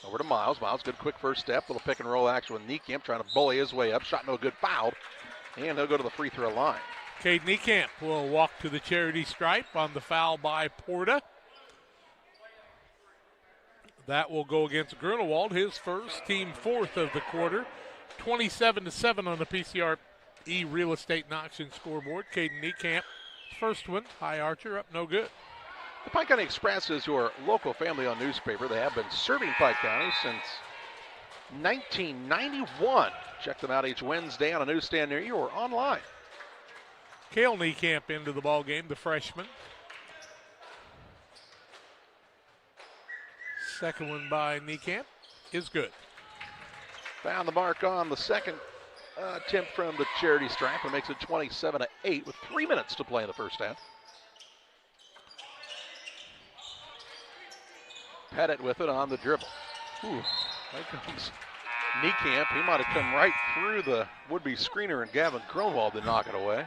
Over to Miles. Miles, good quick first step. Little pick and roll action with Niekamp trying to bully his way up. Shot no good, fouled. And he'll go to the free throw line.
Cade Niekamp will walk to the charity stripe on the foul by Porta. That will go against Grunewald, his first, team fourth of the quarter. 27-7 on the PCRE Real Estate and Auction scoreboard. Caden Niekamp, first one. High Archer up no good.
The Pike County Express is your local family-owned newspaper. They have been serving Pike County since 1991. Check them out each Wednesday on a newsstand near you or online.
Cale Niekamp into the ball game, the freshman. Second one by Niekamp is good.
Found the mark on the second attempt from the charity stripe and makes it 27-8 with 3 minutes to play in the first half. Pettit with it on the dribble. Ooh, there comes Niekamp. He might have come right through the would-be screener, and Gavin Grunewald to knock it away.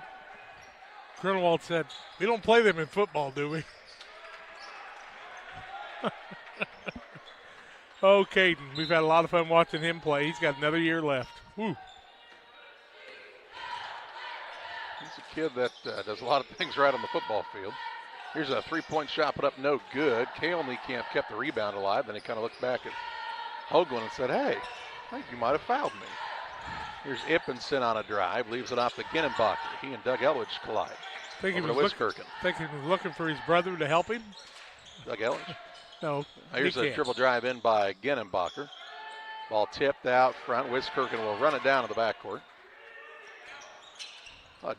Grunewald said, "We don't play them in football, do we?" Oh, Caden, we've had a lot of fun watching him play. He's got another year left. Woo.
He's a kid that does a lot of things right on the football field. Here's a three-point shot put up, no good. Cale Niekamp kept the rebound alive. Then he kind of looked back at Hoagland and said, "Hey, I think you might have fouled me." Here's Ippenson on a drive, leaves it off to Ginnenbacher. He and Doug Elledge collide.
Think he
Over
was
to Wiskirchen.
looking for his brother to help him?
Doug Elledge.
No.
Here's a triple drive in by Ginnenbacher. Ball tipped out front. Wiskirchen will run it down to the backcourt.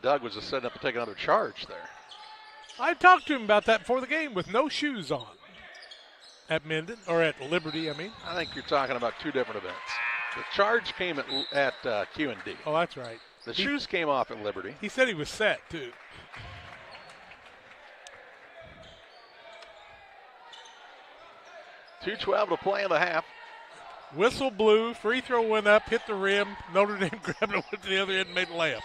Doug was just setting up to take another charge there.
I talked to him about that before the game with no shoes on. At Minden, or at Liberty, I mean.
I think you're talking about two different events. The charge came at Q&D.
Oh, that's right.
The shoes came off at Liberty.
He said he was set, too.
.212 to play in the half.
Whistle blew, free throw went up, hit the rim. Notre Dame grabbed it, went to the other end and made a layup.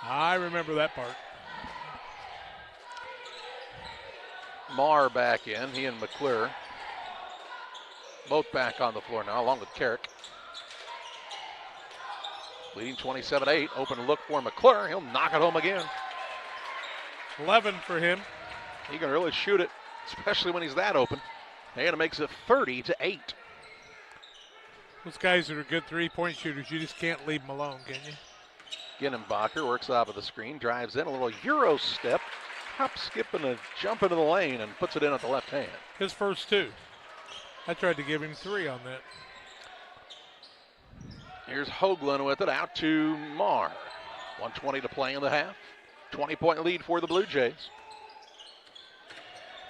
I remember that part.
Marr back in, he and McClure. Both back on the floor now, along with Carrick. Leading 27-8, open look for McClure. He'll knock it home again.
11 for him.
He can really shoot it, especially when he's that open. And it makes it 30-8.
Those guys that are good three-point shooters, you just can't leave them alone, can you?
Ginnenbacher works off of the screen, drives in, a little Euro step, hop, skip, and a jump into the lane, and puts it in at the left hand.
His first two. I tried to give him 3 on that.
Here's Hoagland with it, out to Marr. 1:20 to play in the half. 20-point lead for the Blue Jays.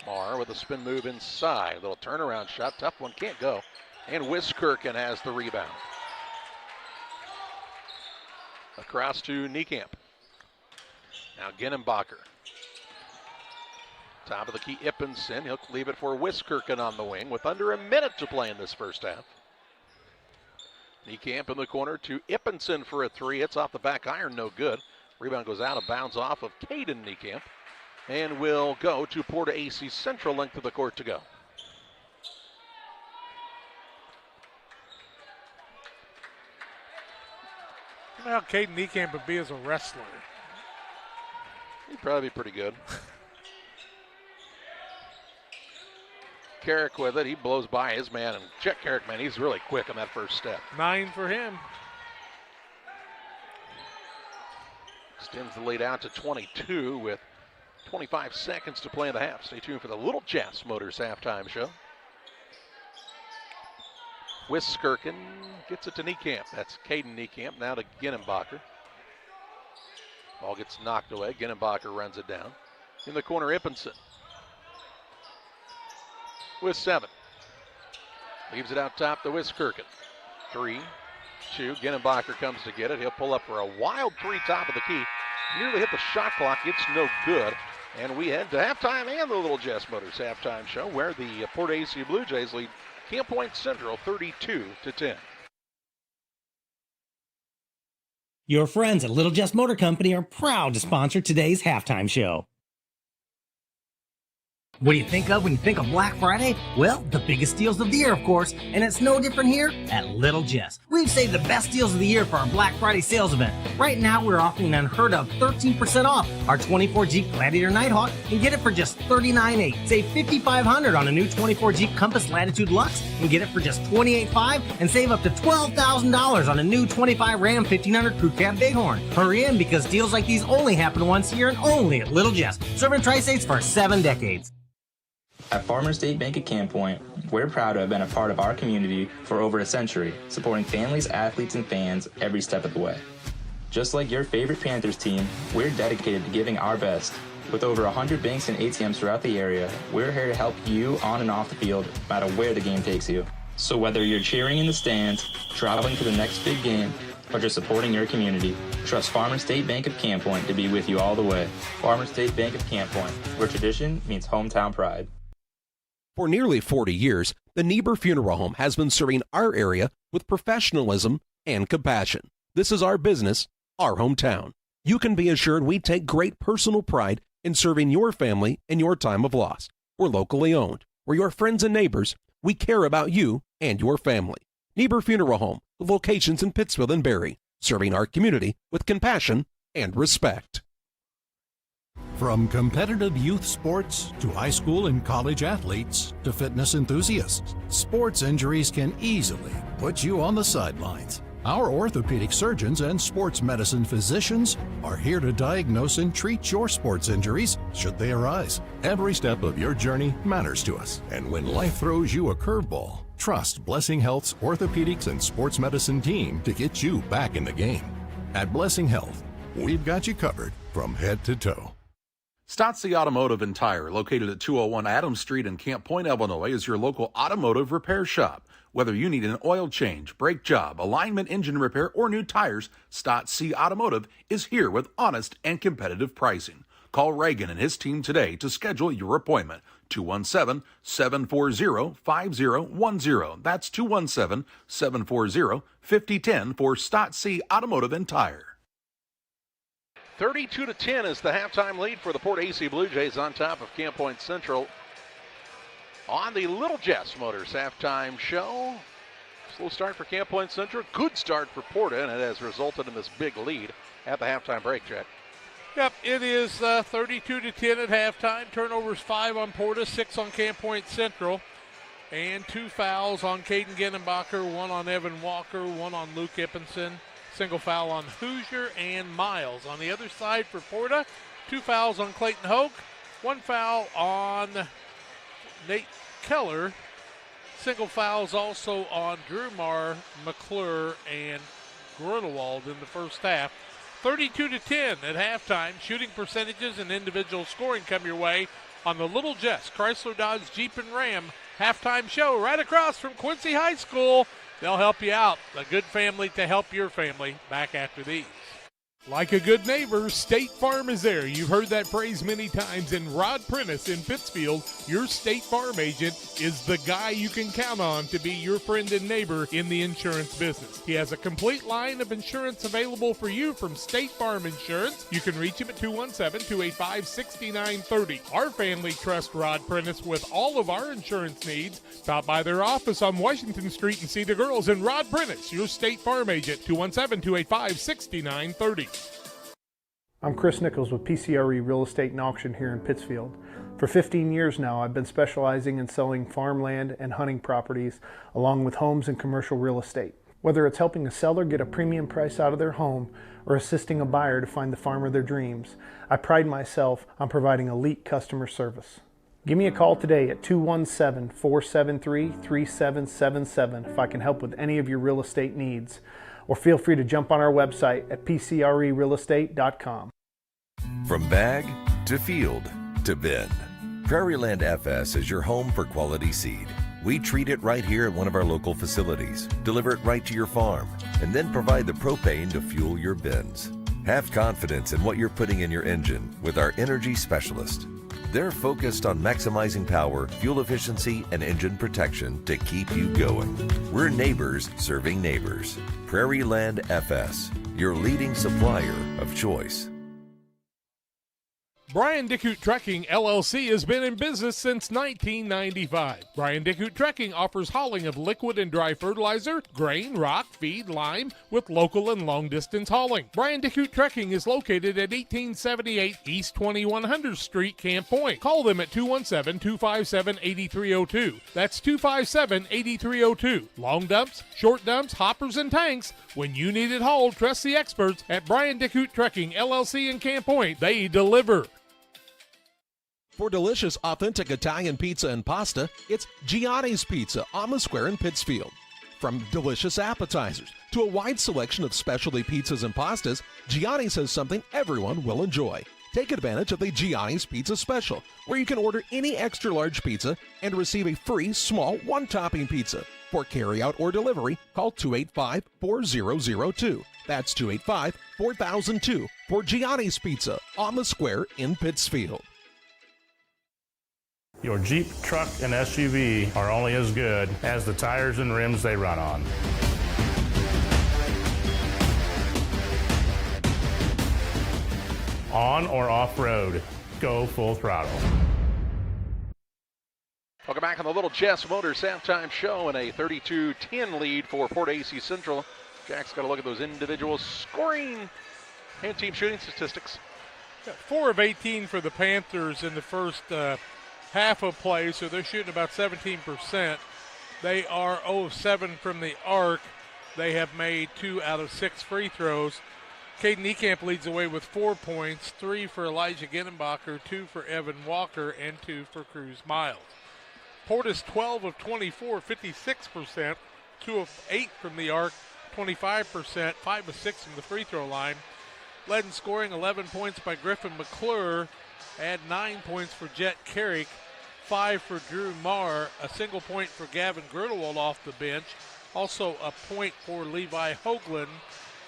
Marr with a spin move inside. Little turnaround shot, tough one, can't go. And Wiskirchen has the rebound. Across to Niekamp. Now Ginnenbacher. Top of the key, Ippenson. He'll leave it for Wiskirchen on the wing with under a minute to play in this first half. Niekamp in the corner to Ippenson for a three. It's off the back iron, no good. Rebound goes out of bounds off of Caden Niekamp. And will go to PORTA-A Central, length of the court to go.
I don't know how Caden Niekamp would be as a wrestler.
He'd probably be pretty good. Carrick with it. He blows by his man. And check Carrick, man. He's really quick on that first step.
9 for him.
Extends the lead out to 22 with 25 seconds to play in the half. Stay tuned for the Little Jazz Motors halftime show. Wiskirchen gets it to Niekamp. That's Caden Niekamp. Now to Ginnenbacher. Ball gets knocked away. Ginnenbacher runs it down. In the corner, Ippenson. With 7. Leaves it out top to Wiskirchen. 3, 2. Ginnenbacher comes to get it. He'll pull up for a wild three top of the key. Nearly hit the shot clock. It's no good. And we head to halftime and the Little Jess Motors halftime show, where the PORTA-A Blue Jays lead Camp Point Central 32-10.
Your friends at Little Jess Motor Company are proud to sponsor today's halftime show. What do you think of when you think of Black Friday? Well, the biggest deals of the year, of course, and it's no different here at Little Jess. We've saved the best deals of the year for our Black Friday sales event. Right now, we're offering an unheard of 13% off our 24 Jeep Gladiator Nighthawk and get it for just $39,800. Save $5,500 on a new 24 Jeep Compass Latitude Lux and get it for just $28,500, and save up to $12,000 on a new 25 Ram 1500 Crew Cab Bighorn. Hurry in, because deals like these only happen once a year and only at Little Jess. Serving Tri-States for 7 decades.
At Farmers State Bank at Camp Point, we're proud to have been a part of our community for over a century, supporting families, athletes, and fans every step of the way. Just like your favorite Panthers team, we're dedicated to giving our best. With over 100 banks and ATMs throughout the area, we're here to help you on and off the field, no matter where the game takes you. So whether you're cheering in the stands, traveling to the next big game, or just supporting your community, trust Farmers State Bank of Camp Point to be with you all the way. Farmers State Bank of Camp Point, where tradition meets hometown pride.
For nearly 40 years, the Niebuhr Funeral Home has been serving our area with professionalism and compassion. This is our business, our hometown. You can be assured we take great personal pride in serving your family in your time of loss. We're locally owned. We're your friends and neighbors. We care about you and your family. Niebuhr Funeral Home, with locations in Pittsfield and Barry, serving our community with compassion and respect.
From competitive youth sports to high school and college athletes to fitness enthusiasts, sports injuries can easily put you on the sidelines. Our orthopedic surgeons and sports medicine physicians are here to diagnose and treat your sports injuries should they arise. Every step of your journey matters to us, and when life throws you a curveball, trust Blessing Health's orthopedics and sports medicine team to get you back in the game. At Blessing Health, we've got you covered from head to toe.
Stotzi Automotive and Tire, located at 201 Adams Street in Camp Point, Illinois, is your local automotive repair shop. Whether you need an oil change, brake job, alignment, engine repair, or new tires, Stotzi Automotive is here with honest and competitive pricing. Call Reagan and his team today to schedule your appointment. 217-740-5010. That's 217-740-5010 for Stotzi Automotive and Tire.
32-10 is the halftime lead for the PORTA-A Blue Jays on top of Camp Point Central on the Little Jess Motors halftime show. Slow start for Camp Point Central, good start for Porta, and it has resulted in this big lead at the halftime break, Chad.
Yep, it is 32-10 at halftime. Turnovers 5 on Porta, 6 on Camp Point Central, and 2 fouls on Caden Genenbacher, 1 on Evan Walker, 1 on Luke Ippenson. Single foul on Hoosier and Miles. On the other side for Porta, 2 fouls on Clayton Hoke, 1 foul on Nate Keller. Single fouls also on Drumar, McClure, and Grunewald in the first half. 32-10 at halftime. Shooting percentages and individual scoring come your way on the Little Jess Chrysler Dodge Jeep and Ram halftime show right across from Quincy High School. They'll help you out. A good family to help your family. Back after these. Like a good neighbor, State Farm is there. You've heard that phrase many times. And Rod Prentice in Pittsfield, your State Farm agent, is the guy you can count on to be your friend and neighbor in the insurance business. He has a complete line of insurance available for you from State Farm Insurance. You can reach him at 217-285-6930. Our family trusts Rod Prentice with all of our insurance needs. Stop by their office on Washington Street and see the girls. And Rod Prentice, your State Farm agent, 217-285-6930.
I'm Chris Nichols with PCRE Real Estate and Auction here in Pittsfield. For 15 years now, I've been specializing in selling farmland and hunting properties along with homes and commercial real estate. Whether it's helping a seller get a premium price out of their home or assisting a buyer to find the farm of their dreams, I pride myself on providing elite customer service. Give me a call today at 217-473-3777 if I can help with any of your real estate needs. Or feel free to jump on our website at pcrerealestate.com.
From bag to field to bin, Prairieland FS is your home for quality seed. We treat it right here at one of our local facilities, deliver it right to your farm, and then provide the propane to fuel your bins. Have confidence in what you're putting in your engine with our energy specialist. They're focused on maximizing power, fuel efficiency, and engine protection to keep you going. We're neighbors serving neighbors. Prairie Land FS, your leading supplier of choice.
Brian Dickut Trekking, LLC has been in business since 1995. Brian Dickut Trekking offers hauling of liquid and dry fertilizer, grain, rock, feed, lime, with local and long-distance hauling. Brian Dickut Trekking is located at 1878 East 2100 Street, Camp Point. Call them at 217-257-8302. That's 257-8302. Long dumps, short dumps, hoppers, and tanks. When you need it hauled, trust the experts at Brian Dickut Trekking, LLC in Camp Point. They deliver.
For delicious, authentic Italian pizza and pasta, it's Gianni's Pizza on the Square in Pittsfield. From delicious appetizers to a wide selection of specialty pizzas and pastas, Gianni's has something everyone will enjoy. Take advantage of the Gianni's Pizza Special, where you can order any extra large pizza and receive a free small one-topping pizza. For carryout or delivery, call 285-4002. That's 285-4002 for Gianni's Pizza on the Square in Pittsfield.
Your Jeep, truck, and SUV are only as good as the tires and rims they run on. On or off-road, go full throttle.
Welcome back on the Little Jess Motors halftime show and a 32-10 lead for PORTA-A Central. Jack's got to look at those individual scoring and team shooting statistics.
4 of 18 for the Panthers in the first half of play, so they're shooting about 17%. They are 0 of 7 from the arc. They have made 2 out of 6 free throws. Caden Niekamp leads the way with 4 points, 3 for Elijah Ginenbacher, 2 for Evan Walker, and 2 for Cruz Miles. Porta's 12 of 24, 56%, 2 of 8 from the arc, 25%, 5 of 6 from the free throw line. Led in scoring, 11 points by Griffin McClure. Add 9 points for Jet Carrick, 5 for Drew Marr, a single point for Gavin Gerdewald off the bench, also a point for Levi Hoagland,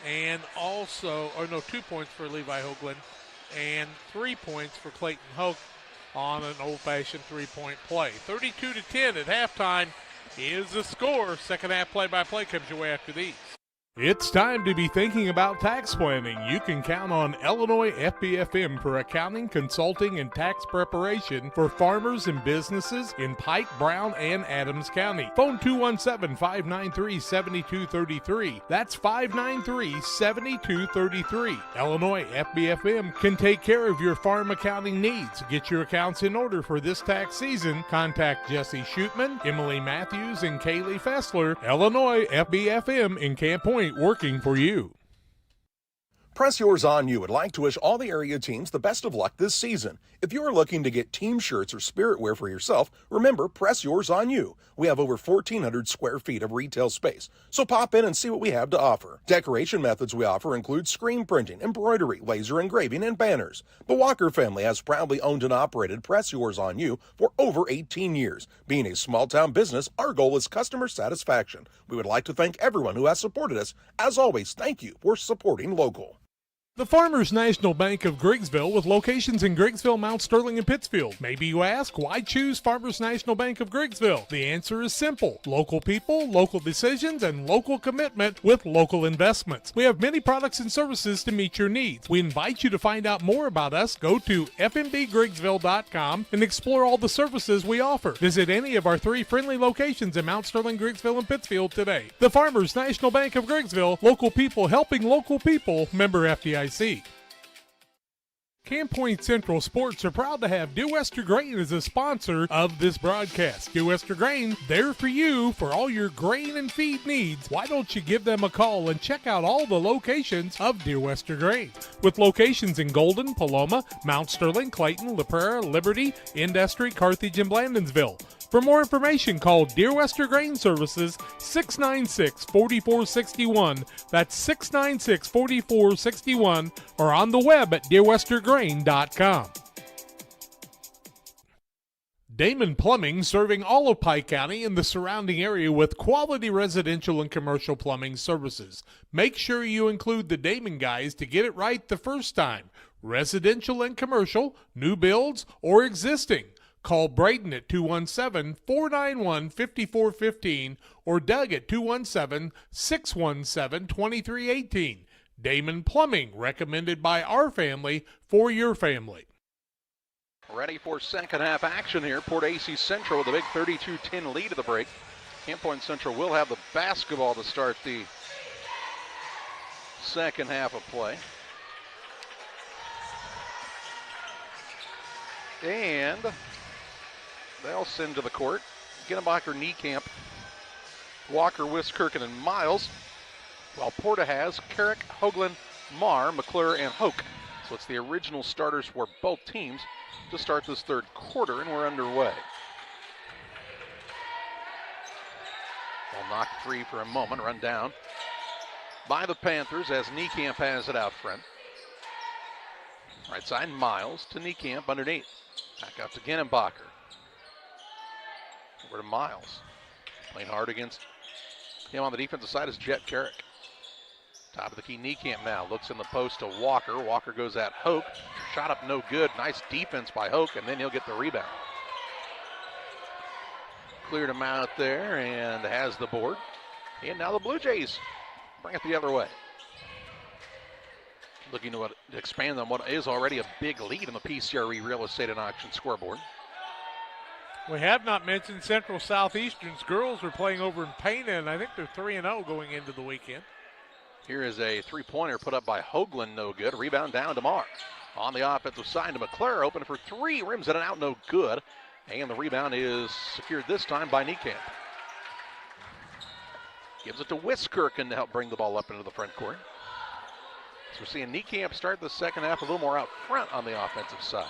and 2 points for Levi Hoagland, and 3 points for Clayton Hoke on an old-fashioned three-point play. 32-10 at halftime is the score. Second half play-by-play comes your way after these. It's time to be thinking about tax planning. You can count on Illinois FBFM for accounting, consulting, and tax preparation for farmers and businesses in Pike, Brown, and Adams County. Phone 217-593-7233. That's 593-7233. Illinois FBFM can take care of your farm accounting needs. Get your accounts in order for this tax season. Contact Jesse Shootman, Emily Matthews, and Kaylee Fessler. Illinois FBFM in Camp Point, working for you.
Press Yours On You would like to wish all the area teams the best of luck this season. If you are looking to get team shirts or spirit wear for yourself, remember Press Yours On You. We have over 1,400 square feet of retail space, so pop in and see what we have to offer. Decoration methods we offer include screen printing, embroidery, laser engraving, and banners. The Walker family has proudly owned and operated Press Yours On You for over 18 years. Being a small-town business, our goal is customer satisfaction. We would like to thank everyone who has supported us. As always, thank you for supporting local.
The Farmers National Bank of Griggsville, with locations in Griggsville, Mount Sterling, and Pittsfield. Maybe you ask, why choose Farmers National Bank of Griggsville? The answer is simple. Local people, local decisions, and local commitment with local investments. We have many products and services to meet your needs. We invite you to find out more about us. Go to fmbgriggsville.com and explore all the services we offer. Visit any of our 3 friendly locations in Mount Sterling, Griggsville, and Pittsfield today. The Farmers National Bank of Griggsville, local people helping local people, member FDIC. Camp Point Central Sports are proud to have Dear Wester Grain as a sponsor of this broadcast. Dear Wester Grain, there for you for all your grain and feed needs. Why don't you give them a call and check out all the locations of Dear Wester Grain? With locations in Golden, Paloma, Mount Sterling, Clayton, La Prairie, Liberty, Industry, Carthage, and Blandonsville. For more information, call Dear Wester Grain Services 696-4461. That's 696-4461, or on the web at dearwestergrain.com. Damon Plumbing, serving all of Pike County and the surrounding area with quality residential and commercial plumbing services. Make sure you include the Damon guys to get it right the first time. Residential and commercial, new builds, or existing. Call Braden at 217-491-5415 or Doug at 217-617-2318. Damon Plumbing, recommended by our family for your family.
Ready for second half action here. Port-A Central with a big 32-10 lead at the break. Camp Point Central will have the basketball to start the second half of play. And they'll send to the court Ginnebacher, Niekamp, Walker, Wiskirchen, and Miles, while Porta has Carrick, Hoagland, Marr, McClure, and Hoke. So it's the original starters for both teams to start this third quarter, and we're underway. Ball knocked free for a moment, run down by the Panthers as Niekamp has it out front. Right side, Miles to Niekamp underneath. Back out to Ginnebacher. Over to Miles. Playing hard against him on the defensive side is Jet Carrick. Top of the key, Niekamp now looks in the post to Walker. Walker goes at Hoke. Shot up no good. Nice defense by Hoke, and then he'll get the rebound. Cleared him out there and has the board. And now the Blue Jays bring it the other way. Looking to expand on what is already a big lead in the PCRE Real Estate and Auction scoreboard.
We have not mentioned Central Southeastern's girls are playing over in Pana, and I think they're 3-0 going into the weekend.
Here is a three-pointer put up by Hoagland, no good. Rebound down to Marr. On the offensive side to McClure, open for three, rims it out, no good. And the rebound is secured this time by Niekamp. Gives it to Wiskirchen to help bring the ball up into the front court. So we're seeing Niekamp start the second half a little more out front on the offensive side.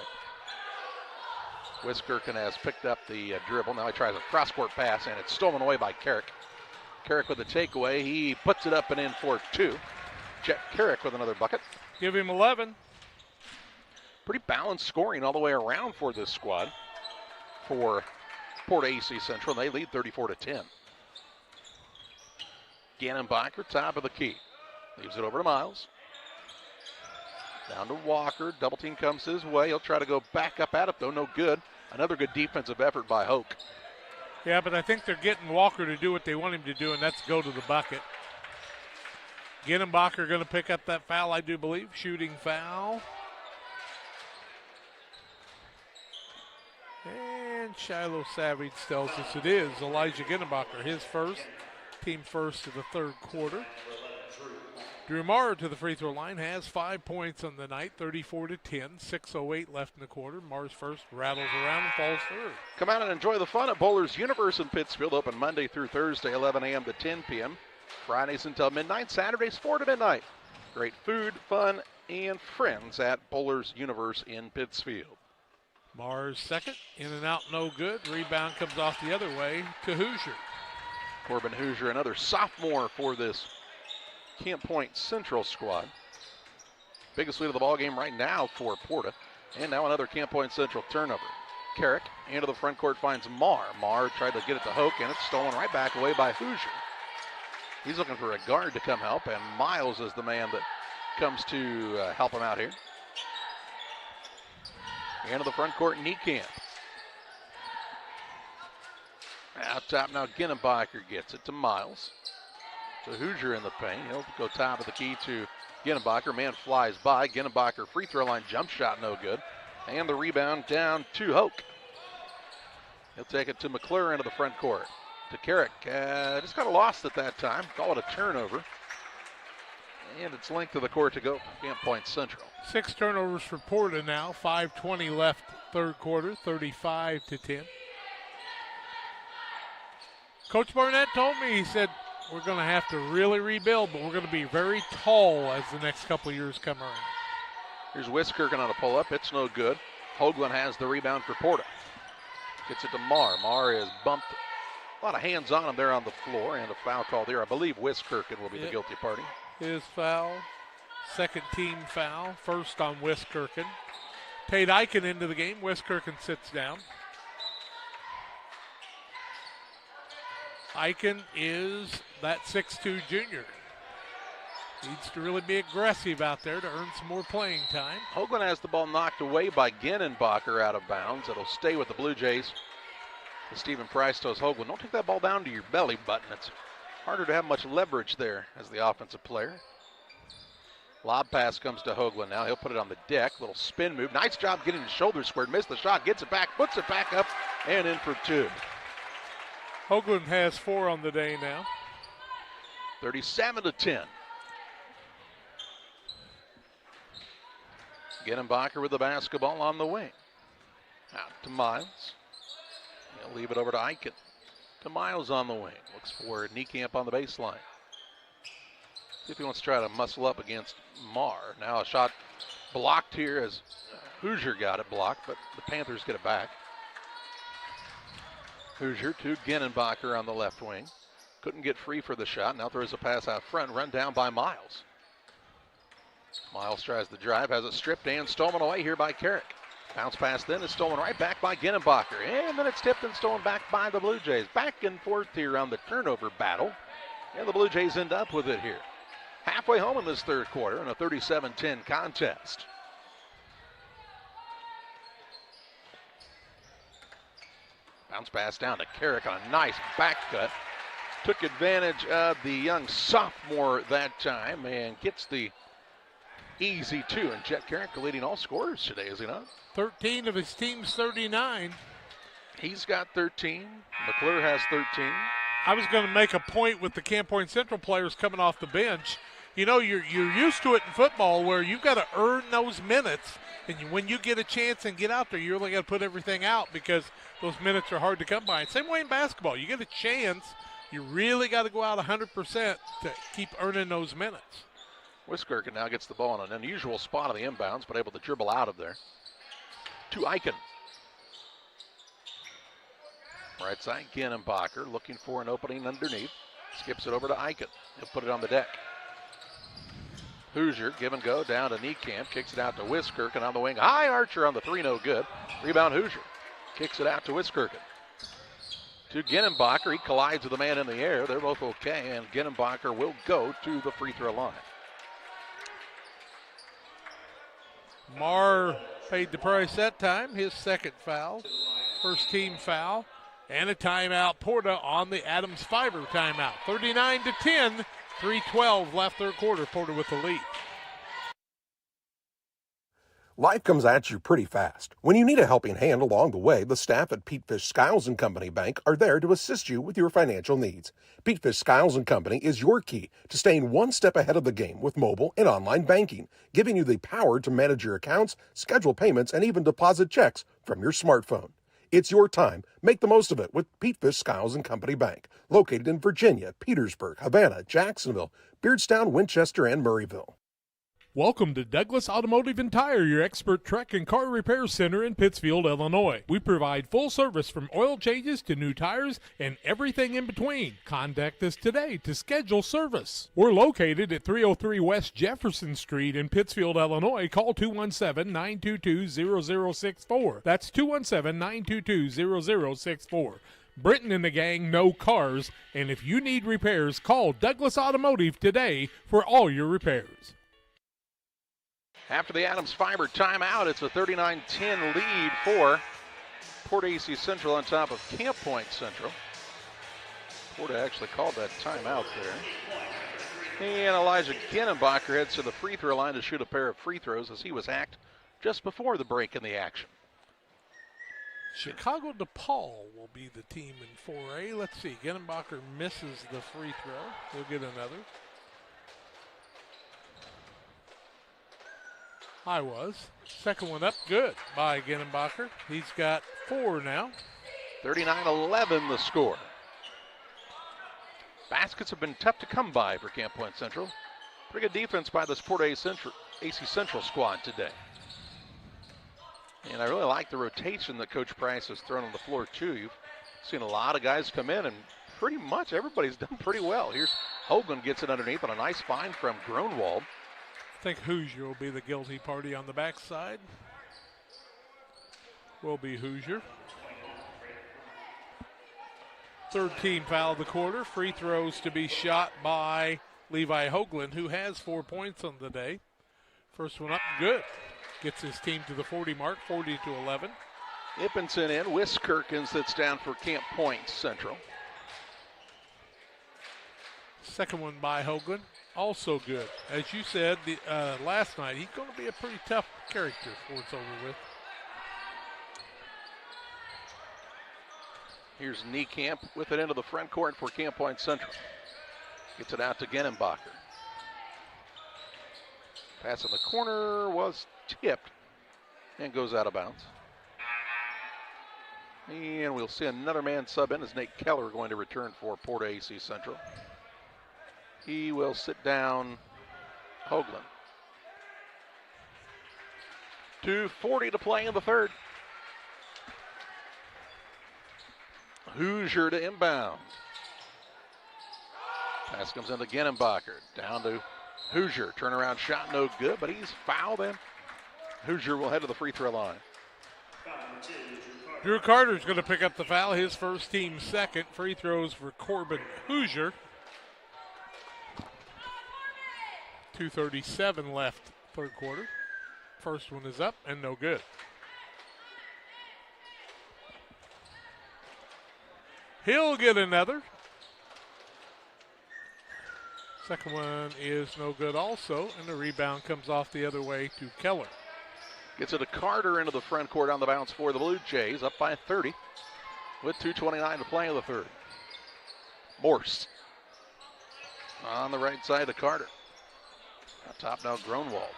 Wiskirchen has picked up the dribble. Now he tries a cross-court pass, and it's stolen away by Carrick. Carrick with the takeaway. He puts it up and in for two. Jet Carrick with another bucket.
Give him 11.
Pretty balanced scoring all the way around for this squad for Port-A Central. They lead 34-10. Ginnebacher, top of the key. Leaves it over to Miles. Down to Walker. Double team comes his way. He'll try to go back up at it, though. No good. Another good defensive effort by Hoke.
Yeah, but I think they're getting Walker to do what they want him to do, and that's go to the bucket. Ginnebacher going to pick up that foul, I do believe. Shooting foul. And Shiloh Savage tells us it is Elijah Ginnebacher, his first, team first of the third quarter. Drew Marr to the free throw line, has 5 points on the night, 34-10, 6:08 left in the quarter. Marr's first rattles around and falls through.
Come out and enjoy the fun at Bowlers Universe in Pittsfield, open Monday through Thursday, 11 a.m. to 10 p.m. Fridays until midnight, Saturdays 4 to midnight. Great food, fun, and friends at Bowlers Universe in Pittsfield.
Marr's second, in and out, no good. Rebound comes off the other way to Hoosier.
Corbin Hoosier, another sophomore for this Camp Point Central squad. Biggest lead of the ball game right now for Porta. And now another Camp Point Central turnover. Carrick into the front court finds Marr. Marr tried to get it to Hoke, and it's stolen right back away by Hoosier. He's looking for a guard to come help, and Miles is the man that comes to help him out here. Into the front court, Niekamp. Out top now, Ginnebacher gets it to Miles. So Hoosier in the paint. He'll go top of the key to Ginnebacher. Man flies by. Ginnebacher free throw line jump shot, no good. And the rebound down to Hoke. He'll take it to McClure into the front court. To Carrick. Just got lost at that time. Call it a turnover. And it's length of the court to go for Camp Point Central.
6 turnovers for Porta now. 5:20 left third quarter, 35-10. Coach Barnett told me, he said, we're going to have to really rebuild, but we're going to be very tall as the next couple of years come around.
Here's Wiskirchen on a pull-up. It's no good. Hoagland has the rebound for Porta. Gets it to Marr. Marr is bumped. A lot of hands on him there on the floor, and a foul call there. I believe Wiskirchen will be the guilty party.
His foul. Second team foul. First on Wiskirchen. Tate Eichen into the game. Wiskirchen sits down. Eichen is that 6'2 junior. Needs to really be aggressive out there to earn some more playing time.
Hoagland has the ball knocked away by Ginnenbacher out of bounds. It'll stay with the Blue Jays. Stephen Price tells Hoagland, don't take that ball down to your belly button. It's harder to have much leverage there as the offensive player. Lob pass comes to Hoagland now. He'll put it on the deck. Little spin move. Nice job getting his shoulder squared. Missed the shot. Gets it back. Puts it back up and in for two.
Hoagland has 4 on the day now.
37-10. Ginnenbacher with the basketball on the wing. Out to Miles. He'll leave it over to Eichen. To Miles on the wing. Looks for Niekamp on the baseline. See if he wants to try to muscle up against Marr. Now a shot blocked here as Hoosier got it blocked, but the Panthers get it back. Hoosier to Ginnenbacher on the left wing. Couldn't get free for the shot. Now throws a pass out front, run down by Miles. Miles tries the drive, has it stripped and stolen away here by Carrick. Bounce pass then is stolen right back by Ginnenbacher. And then it's tipped and stolen back by the Blue Jays. Back and forth here on the turnover battle. And the Blue Jays end up with it here. Halfway home in this third quarter in a 37-10 contest. Bounce pass down to Carrick on a nice back cut. Took advantage of the young sophomore that time and gets the easy two. And Jet Carrick leading all scorers today, is he not?
13 of his team's 39.
He's got 13. McClure has 13.
I was going to make a point with the Camp Point Central players coming off the bench. You know, you're used to it in football where you've got to earn those minutes. And when you get a chance and get out there, you really got to put everything out because those minutes are hard to come by. Same way in basketball. You get a chance, you really got to go out 100% to keep earning those minutes.
Wiskirchen now gets the ball in an unusual spot on the inbounds, but able to dribble out of there. To Eichen. Right side, Ginnenbacher looking for an opening underneath. Skips it over to Eichen. He'll put it on the deck. Hoosier, give and go, down to Niekamp. Kicks it out to Wiskirchen on the wing. High Archer on the three, no good. Rebound Hoosier. Kicks it out to Wiskirchen. To Ginnenbacher. He collides with the man in the air. They're both okay, and Ginnenbacher will go to the free throw line.
Marr paid the price that time. His second foul. First team foul. And a timeout. Porta on the Adams Fiber timeout. 39-10. 3:12 left third quarter. Porta with the lead.
Life comes at you pretty fast. When you need a helping hand along the way, the staff at Petefish Skiles & Company Bank are there to assist you with your financial needs. Petefish Skiles & Company is your key to staying one step ahead of the game with mobile and online banking, giving you the power to manage your accounts, schedule payments, and even deposit checks from your smartphone. It's your time. Make the most of it with Petefish Skiles & Company Bank, located in Virginia, Petersburg, Havana, Jacksonville, Beardstown, Winchester, and Murrayville.
Welcome to Douglas Automotive and Tire, your expert truck and car repair center in Pittsfield, Illinois. We provide full service from oil changes to new tires and everything in between. Contact us today to schedule service. We're located at 303 West Jefferson Street in Pittsfield, Illinois. Call 217-922-0064. That's 217-922-0064. Britton and the gang know cars, and if you need repairs, call Douglas Automotive today for all your repairs.
After the Adams Fiber timeout, it's a 39-10 lead for Porta-A Central on top of Camp Point Central. Porta actually called that timeout there. And Elijah Ginnenbacher heads to the free throw line to shoot a pair of free throws as he was hacked just before the break in the action.
Chicago DePaul will be the team in 4A. Let's see, Ginnenbacher misses the free throw. He'll get another. I was. Second one up, good by Ginnenbacher. He's got 4 now.
39-11 the score. Baskets have been tough to come by for Camp Point Central. Pretty good defense by this Porta-A AC Central squad today. And I really like the rotation that Coach Price has thrown on the floor too. You've seen a lot of guys come in and pretty much everybody's done pretty well. Here's Hoagland gets it underneath on a nice find from Gronwald.
I think Hoosier will be the guilty party on the backside. Will be Hoosier. Third team foul of the quarter. Free throws to be shot by Levi Hoagland, who has 4 points on the day. First one up, good. Gets his team to the 40 mark, 40-11.
Ippenson in. Wiskirchen sits down for Camp Point Central.
Second one by Hoagland, also good. As you said last night, he's going to be a pretty tough character before it's over with.
Here's Niekamp with it into the front court for Camp Point Central. Gets it out to Genenbacher. Pass in the corner was tipped and goes out of bounds. And we'll see another man sub in as Nate Keller going to return for Porta-A Central. He will sit down Hoagland. 2:40 to play in the third. Hoosier to inbound. Pass comes into Genenbacher. Down to Hoosier. Turnaround shot no good, but he's fouled in. Hoosier will head to the free throw line.
Drew Carter's going to pick up the foul, his first, team second. Free throws for Corbin Hoosier. 2:37 left third quarter. First one is up and no good. He'll get another. Second one is no good also, and the rebound comes off the other way to Keller.
Gets it to Carter into the front court on the bounce for the Blue Jays, up by 30 with 2:29 to play in the third. Morse on the right side to Carter. Up top now Gronwald.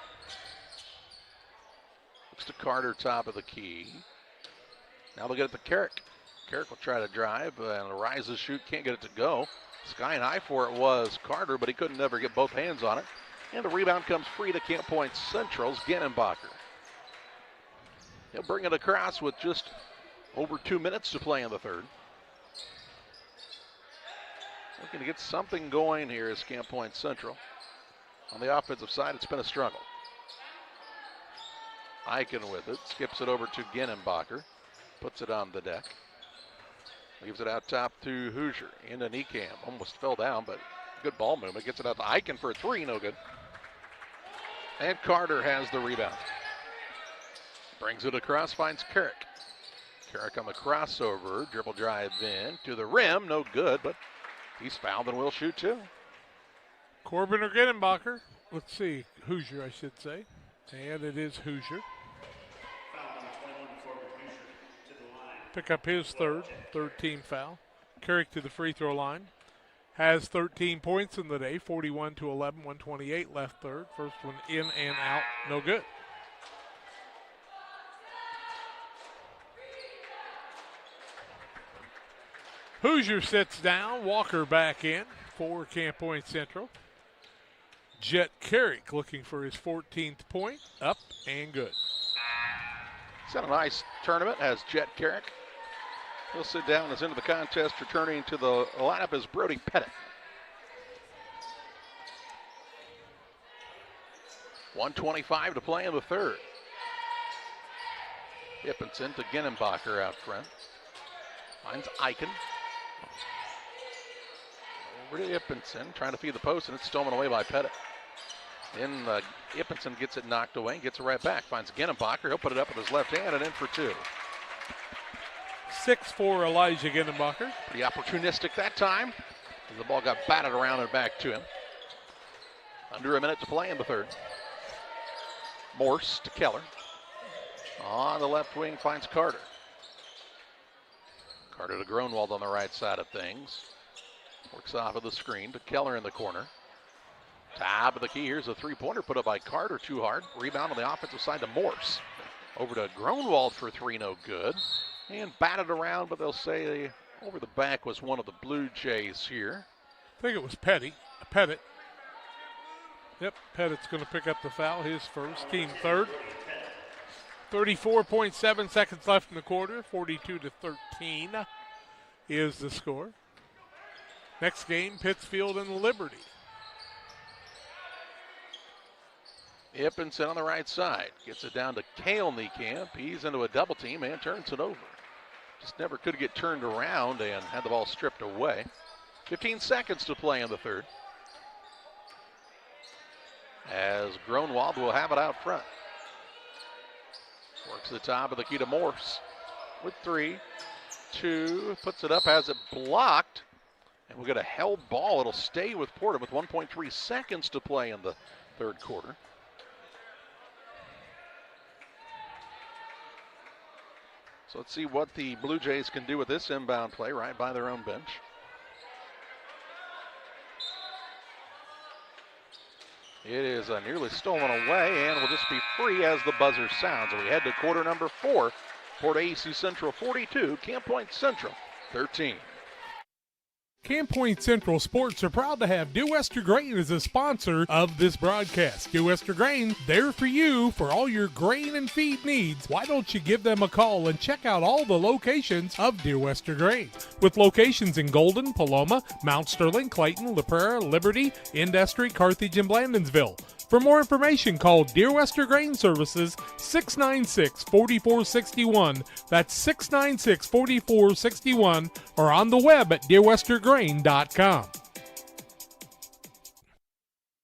Looks to Carter, top of the key. Now they'll get it to Carrick. Carrick will try to drive and rises, shoot, can't get it to go. Sky and high for it was Carter, but he couldn't never get both hands on it. And the rebound comes free to Camp Point Central's Genenbacher. He'll bring it across with just over 2 minutes to play in the third. Looking to get something going here is Camp Point Central. On the offensive side, it's been a struggle. Eichen with it, skips it over to Genenbacher, puts it on the deck. Leaves it out top to Hoosier, into Niekamp. Almost fell down, but good ball movement. Gets it out to Eichen for a three, no good. And Carter has the rebound. Brings it across, finds Carrick. Carrick on the crossover, dribble drive in to the rim, no good, but he's fouled and will shoot too.
Corbin or Genenbacher? Let's see, Hoosier I should say. And it is Hoosier. Pick up his third team foul. Carrick to the free throw line. Has 13 points in the day, 41-11, 128 left third. First one in and out, no good. Hoosier sits down, Walker back in for Camp Point Central. Jet Carrick looking for his 14th point, up and good.
He's had a nice tournament, has Jet Carrick. He'll sit down as into the contest. Returning to the lineup is Brody Pettit. 1:25 to play in the third. Ippenson to Genenbacher out front. Finds Eichen. Over to Ippenson, trying to feed the post, and it's stolen away by Pettit. Then Ippenson gets it knocked away and gets it right back. Finds Genenbacher. He'll put it up with his left hand and in for two.
6'4" Elijah Genenbacher.
Pretty opportunistic that time, as the ball got batted around and back to him. Under a minute to play in the third. Morse to Keller. On the left wing finds Carter. Carter to Gronwald on the right side of things. Works off of the screen to Keller in the corner. Top of the key. Here's a three-pointer put up by Carter, too hard. Rebound on the offensive side to Morse. Over to Gronwald for three, no good. And batted around, but they'll say over the back was one of the Blue Jays here.
I think it was Pettit. Yep, Pettit's going to pick up the foul, his first, team third. 34.7 seconds left in the quarter, 42-13 is the score. Next game, Pittsfield and Liberty.
Ippenson on the right side. Gets it down to Cale Niekamp. He's into a double team and turns it over. Just never could get turned around and had the ball stripped away. 15 seconds to play in the third. As Gronwald will have it out front. Works the top of the key to Morse with 3, 2, puts it up, has it blocked. And we'll get a held ball. It'll stay with Porta with 1.3 seconds to play in the third quarter. So let's see what the Blue Jays can do with this inbound play right by their own bench. It is nearly stolen away and will just be free as the buzzer sounds. And we head to quarter number 4. Porta-A Central 42, Camp Point Central 13.
Camp Point Central Sports are proud to have Dear Wester Grain as a sponsor of this broadcast. Dear Wester Grain, there for you for all your grain and feed needs. Why don't you give them a call and check out all the locations of Dear Wester Grain? With locations in Golden, Paloma, Mount Sterling, Clayton, La Prairie, Liberty, Industry, Carthage, and Blandonsville. For more information, call Dear Wester Grain Services 696-4461. That's 696-4461 or on the web at dearwestergrain.com.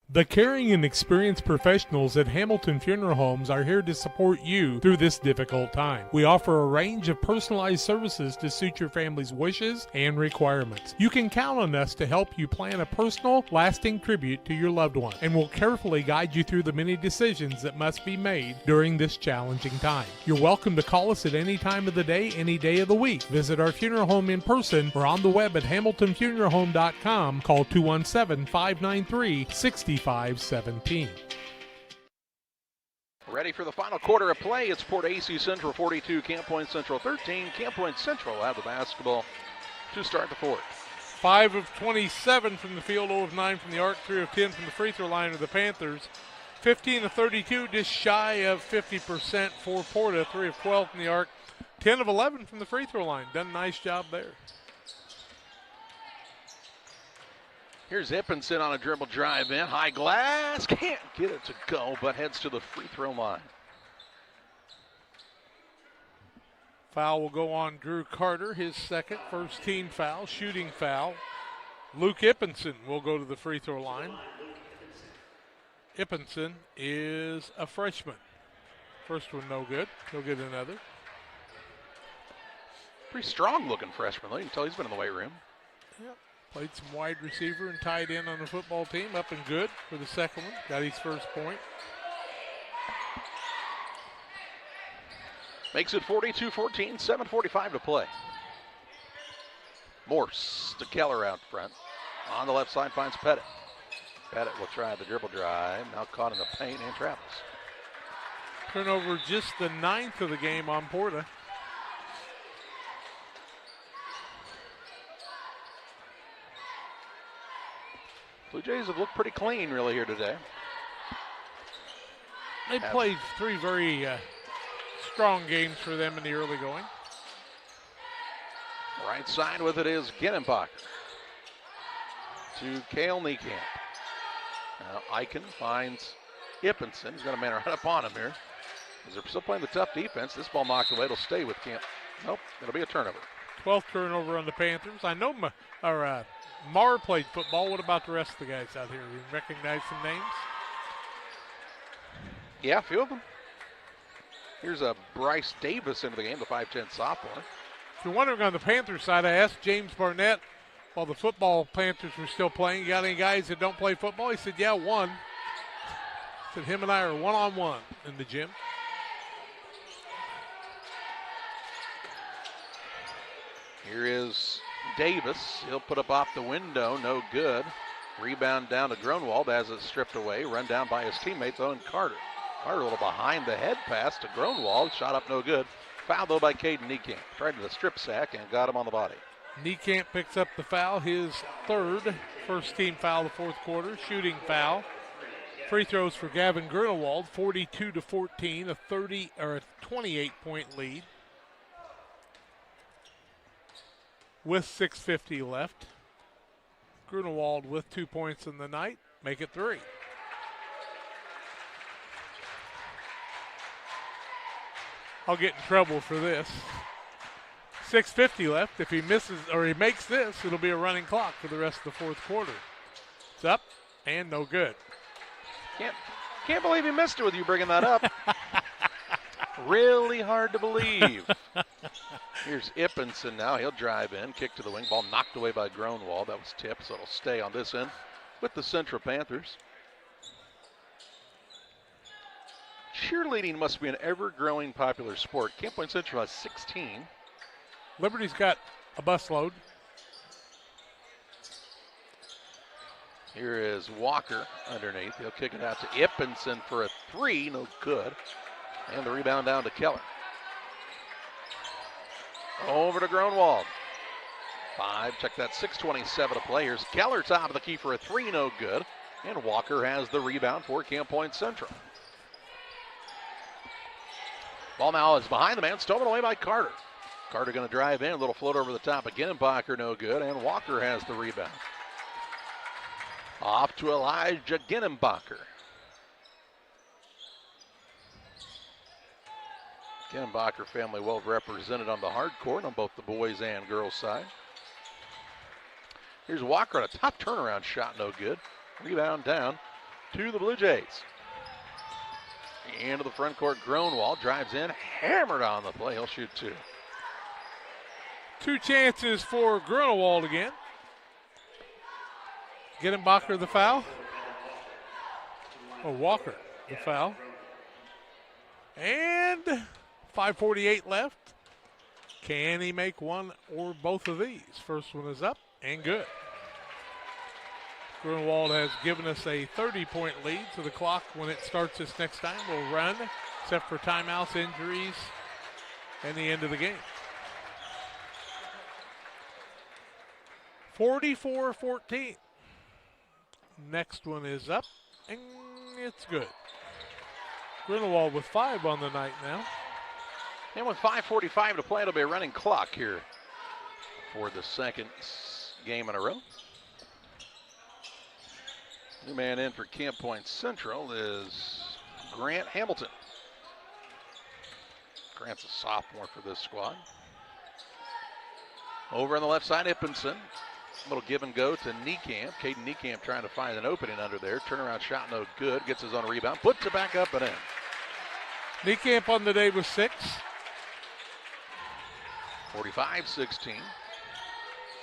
The caring and experienced professionals at Hamilton Funeral Homes are here to support you through this difficult time. We offer a range of personalized services to suit your family's wishes and requirements. You can count on us to help you plan a personal, lasting tribute to your loved one, and we'll carefully guide you through the many decisions that must be made during this challenging time. You're welcome to call us at any time of the day, any day of the week. Visit our funeral home in person or on the web at hamiltonfuneralhome.com. Call 217-593-6517.
Ready for the final quarter of play. It's Porta-A Central 42, Camp Point Central 13. Camp Point Central have the basketball to start the fourth.
5 of 27 from the field, 0 of 9 from the arc, 3 of 10 from the free throw line of the Panthers. 15 of 32, just shy of 50% for Porta, 3 of 12 from the arc, 10 of 11 from the free throw line. Done a nice job there.
Here's Ippenson on a dribble drive in. High glass. Can't get it to go, but heads to the free throw line.
Foul will go on Drew Carter, his second, first team foul, shooting foul. Luke Ippenson will go to the free throw line. Ippenson is a freshman. First one no good. He'll get another.
Pretty strong looking freshman, though. You can tell he's been in the weight room.
Yep. Played some wide receiver and tied in on the football team. Up and good for the second one. Got his first point.
Makes it 42-14, 7:45 to play. Morse to Keller out front. On the left side finds Pettit. Pettit will try the dribble drive. Now caught in the paint and travels.
Turnover just the 9th of the game on Porta.
Blue Jays have looked pretty clean really here today.
They played 3 very strong games for them in the early going.
Right side with it is Ginnenbach to Cale Niekamp. Now Eichen finds Ippenson. He's got a man right up on him here. As they're still playing the tough defense, this ball knocked away. It'll stay with Camp. Nope, it'll be a turnover.
12th turnover on the Panthers. I know Marr played football. What about the rest of the guys out here? You recognize some names?
Yeah, a few of them. Here's a Bryce Davis into the game, the 5'10 sophomore.
If you're wondering on the Panthers side, I asked James Barnett while the football Panthers were still playing, you got any guys that don't play football? He said, yeah, one. He said him and I are one-on-one in the gym.
Here is Davis. He'll put up off the window, no good. Rebound down to Gronwald as it's stripped away. Run down by his teammates, Owen Carter. Carter a little behind the head pass to Gronwald. Shot up no good. Foul though by Caden Niekamp. Tried to the strip sack and got him on the body.
Niekamp picks up the foul, his third. First team foul of the fourth quarter. Shooting foul. Free throws for Gavin Grunewald, 42-14, a 28-point lead. With 6:50 left. Grunewald with 2 points in the night, make it 3. I'll get in trouble for this. 6:50 left. If he misses or he makes this, it'll be a running clock for the rest of the fourth quarter. It's up and no good.
Can't believe he missed it with you bringing that up. Really hard to believe. Here's Ippenson now. He'll drive in, kick to the wing. Ball knocked away by Gronwald. That was tipped, so it'll stay on this end with the Central Panthers. Cheerleading must be an ever-growing popular sport. Camp Point Central has 16.
Liberty's got a busload.
Here is Walker underneath. He'll kick it out to Ippenson for a three. No good. And the rebound down to Keller. Over to Gronwald. 5, check that, 6:27 to play. Here's Keller top of the key for a three. No good. And Walker has the rebound for Camp Point Central. Ball now is behind the man, stolen away by Carter. Carter going to drive in, a little float over the top again. Bacher no good, and Walker has the rebound. Off to Elijah Ginnenbacher. Ginnenbacher family well represented on the hard court on both the boys and girls side. Here's Walker on a top turnaround shot, no good. Rebound down to the Blue Jays. Into the front court, Gronwald drives in, hammered on the play. He'll shoot two.
Two chances for Grunewald again. Ginnenbacher the foul. Oh, Walker the foul. And 5:48 left. Can he make one or both of these? First one is up and good. Grunewald has given us a 30-point lead, so the clock, when it starts this next time, will run, except for timeouts, injuries, and the end of the game. 44-14. Next one is up, and it's good. Grunewald with 5 on the night now.
And with 5:45 to play, it'll be a running clock here for the second game in a row. New man in for Camp Point Central is Grant Hamilton. Grant's a sophomore for this squad. Over on the left side, Ippenson. A little give and go to Niekamp. Caden Niekamp trying to find an opening under there. Turnaround shot no good. Gets his own rebound. Puts it back up and in.
Niekamp on the day was 6.
45-16.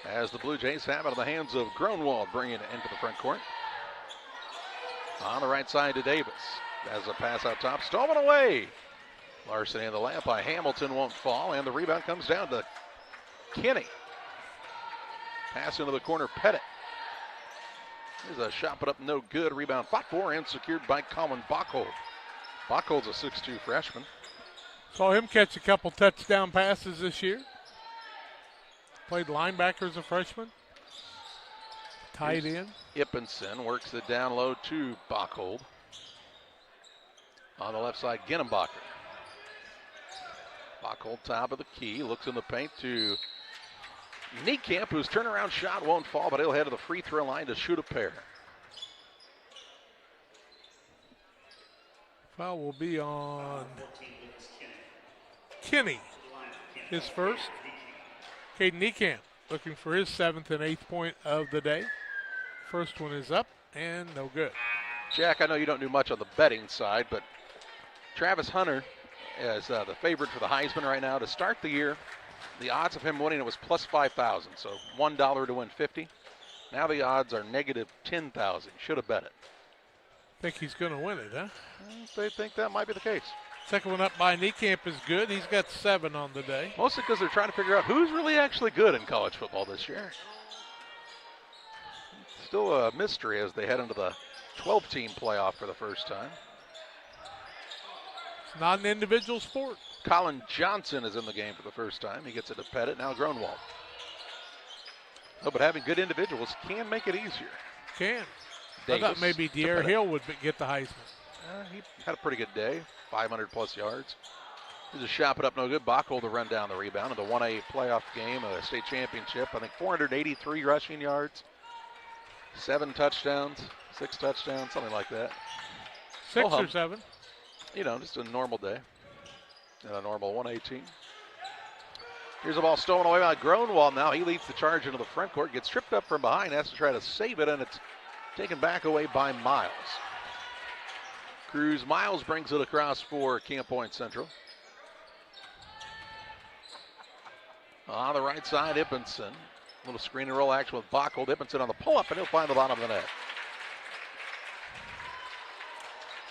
As the Blue Jays have it in the hands of Gronwald, bringing it into the front court. On the right side to Davis. As a pass out top, stolen away. Larson in the layup by Hamilton won't fall, and the rebound comes down to Kinney. Pass into the corner, Pettit. Here's a shot put up, no good. Rebound fought for and secured by Colin Bachhold. Bachhold's a 6'2 freshman.
Saw him catch a couple touchdown passes this year. Played linebacker as a freshman. Tight end.
Ippenson works it down low to Bachhold. On the left side, Ginnenbacher. Bachhold top of the key, looks in the paint to Niekamp, whose turnaround shot won't fall, but he'll head to the free throw line to shoot a pair.
Foul will be on Kinney, his first. Caden Niekamp looking for his 7th and 8th point of the day. First one is up and no good.
Jack, I know you don't do much on the betting side, but Travis Hunter is the favorite for the Heisman right now. To start the year, the odds of him winning it was plus 5,000, so $1 to win 50. Now the odds are negative 10,000. Should have bet it.
Think he's going to win it, huh?
They think that might be the case.
Second one up by Niekamp is good. He's got 7 on the day.
Mostly because they're trying to figure out who's really actually good in college football this year. Still a mystery as they head into the 12-team playoff for the first time.
It's not an individual sport.
Colin Johnson is in the game for the first time. He gets it to Pettit, now Gronwald. Oh, but having good individuals can make it easier.
Can.
Davis
I thought maybe De'Aaron Hill would get the Heisman.
He had a pretty good day, 500-plus yards. Here's a shot put up no good. Bachhold to run down the rebound in the 1A playoff game, a state championship. I think 483 rushing yards, 7 touchdowns, 6 touchdowns, something like that.
6 or 7.
You know, just a normal day. And a normal 118. Here's a ball stolen away by Gronwald now. He leads the charge into the front court, gets tripped up from behind, has to try to save it, and it's taken back away by Miles. Cruz Miles brings it across for Camp Point Central. On the right side, Ibbinson. A little screen and roll action with Bockel. Ibbinson on the pull-up, and he'll find the bottom of the net.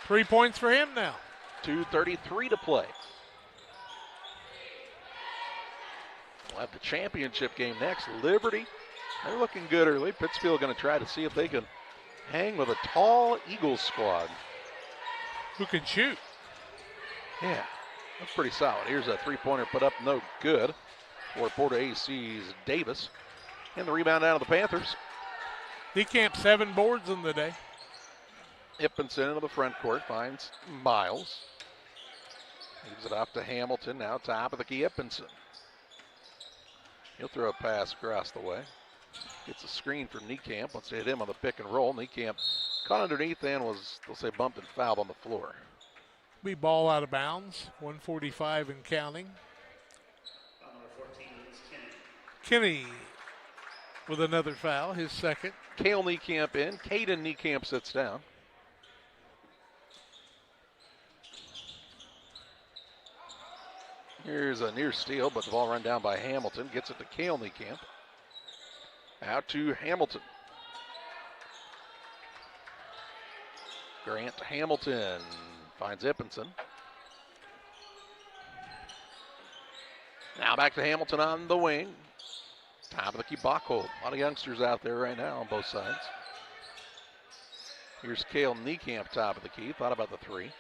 3 points for him now.
2:33 to play. We'll have the championship game next. Liberty, they're looking good early. Pittsfield going to try to see if they can hang with a tall Eagles squad.
Who can shoot?
Yeah, that's pretty solid. Here's a three-pointer put up, no good for Porta-AC's Davis. And the rebound down to the Panthers.
DeCamp 7 boards in the day.
Ibbinson into the front court, finds Miles. Gives it off to Hamilton, now top of the key, Ibbinson. He'll throw a pass across the way. Gets a screen from Niekamp. Wants to hit him on the pick and roll. Niekamp caught underneath and was, they'll say, bumped and fouled on the floor.
Be ball out of bounds. 1:45 and counting. Kinney with another foul, his second.
Cale Niekamp in. Caden Niekamp sits down. Here's a near steal, but the ball run down by Hamilton. Gets it to Cale Niekamp. Out to Hamilton. Grant Hamilton finds Ibbinson. Now back to Hamilton on the wing. Top of the key, Bockel. A lot of youngsters out there right now on both sides. Here's Cale Niekamp, top of the key. Thought about the three.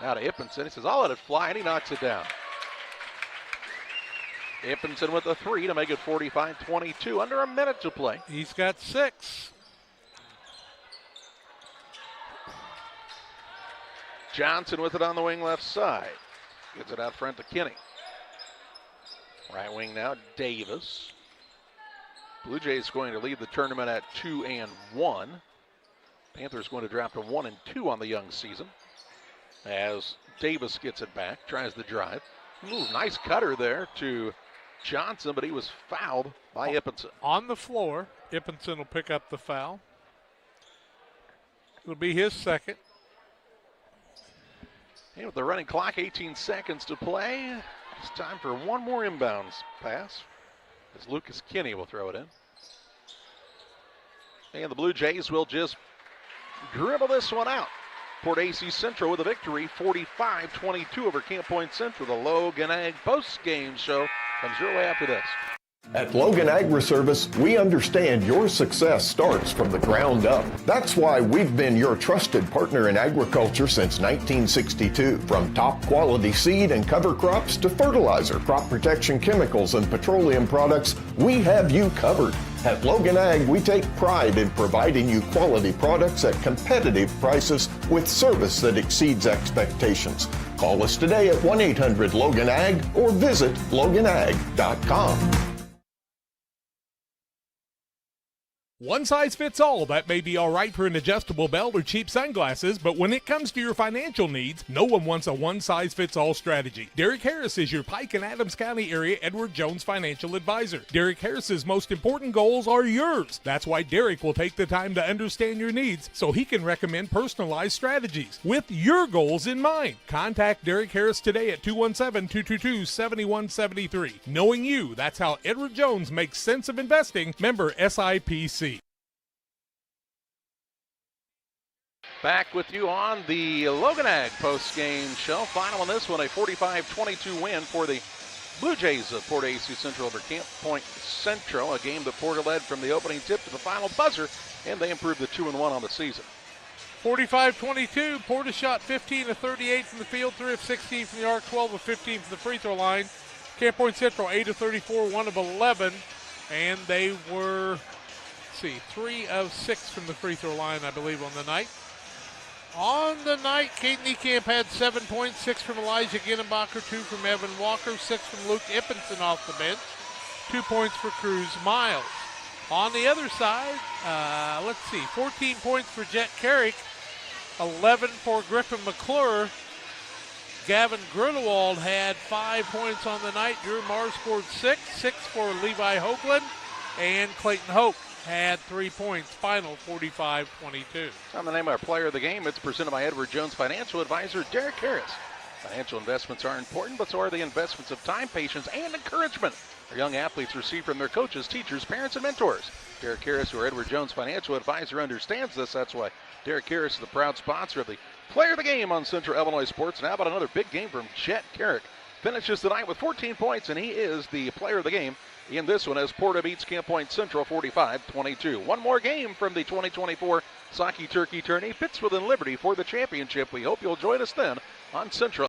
Now to Ibbinson. He says, I'll let it fly, and he knocks it down. Ibbinson with a three to make it 45-22. Under a minute to play.
He's got 6.
Johnson with it on the wing left side. Gets it out front to Kinney. Right wing now, Davis. Blue Jays going to lead the tournament at 2-1. Panthers going to drop to 1-2 on the young season. As Davis gets it back, tries the drive. Ooh, nice cutter there to Johnson, but he was fouled by Ibbinson.
On the floor, Ibbinson will pick up the foul. It'll be his second.
And with the running clock, 18 seconds to play, it's time for one more inbounds pass as Lucas Kinney will throw it in. And the Blue Jays will just dribble this one out. Port-AC Central with a victory, 45-22 over Camp Point Central. The Logan Ag post-game show comes your way after this.
At Logan Agri-Service, we understand your success starts from the ground up. That's why we've been your trusted partner in agriculture since 1962. From top quality seed and cover crops to fertilizer, crop protection chemicals, and petroleum products, we have you covered. At Logan Ag, we take pride in providing you quality products at competitive prices with service that exceeds expectations. Call us today at 1-800-LOGAN-AG or visit loganag.com.
One size fits all. That may be all right for an adjustable belt or cheap sunglasses, but when it comes to your financial needs, no one wants a one-size-fits-all strategy. Derek Harris is your Pike and Adams County area Edward Jones financial advisor. Derek Harris's most important goals are yours. That's why Derek will take the time to understand your needs so he can recommend personalized strategies with your goals in mind. Contact Derek Harris today at 217-222-7173. Knowing you, that's how Edward Jones makes sense of investing. Member SIPC.
Back with you on the Logan Ag post-game show. Final on this one, a 45-22 win for the Blue Jays of Port-AC Central over Camp Point Central. A game that Porter led from the opening tip to the final buzzer, and they improved to 2-1 on the season.
45-22. Porter shot 15 of 38 from the field, 3 of 16 from the arc, 12 of 15 from the free throw line. Camp Point Central 8 of 34, 1 of 11, and they were, 3 of 6 from the free throw line, I believe, on the night. On the night, Kate Niekamp had 7 points, 6 from Elijah Ginnenbacher, 2 from Evan Walker, 6 from Luke Ibbinson off the bench, 2 points for Cruz Miles. On the other side, 14 points for Jet Carrick, 11 for Griffin McClure, Gavin Grunewald had 5 points on the night. Drew Marr scored 6 for Levi Hoagland. And Clayton Hope had 3 points. Final 45-22.
On the name of our player of the game, it's presented by Edward Jones Financial Advisor Derek Harris. Financial investments are important, but so are the investments of time, patience, and encouragement our young athletes receive from their coaches, teachers, parents, and mentors. Derek Harris, who our Edward Jones Financial Advisor, understands this. That's why Derek Harris is the proud sponsor of the player of the game on Central Illinois Sports. Now about another big game from Chet Carrick. Finishes the night with 14 points, and he is the player of the game in this one as Porta beats Camp Point Central 45-22. One more game from the 2024 Saki Turkey Tourney. Pittsfield and Liberty for the championship. We hope you'll join us then on Central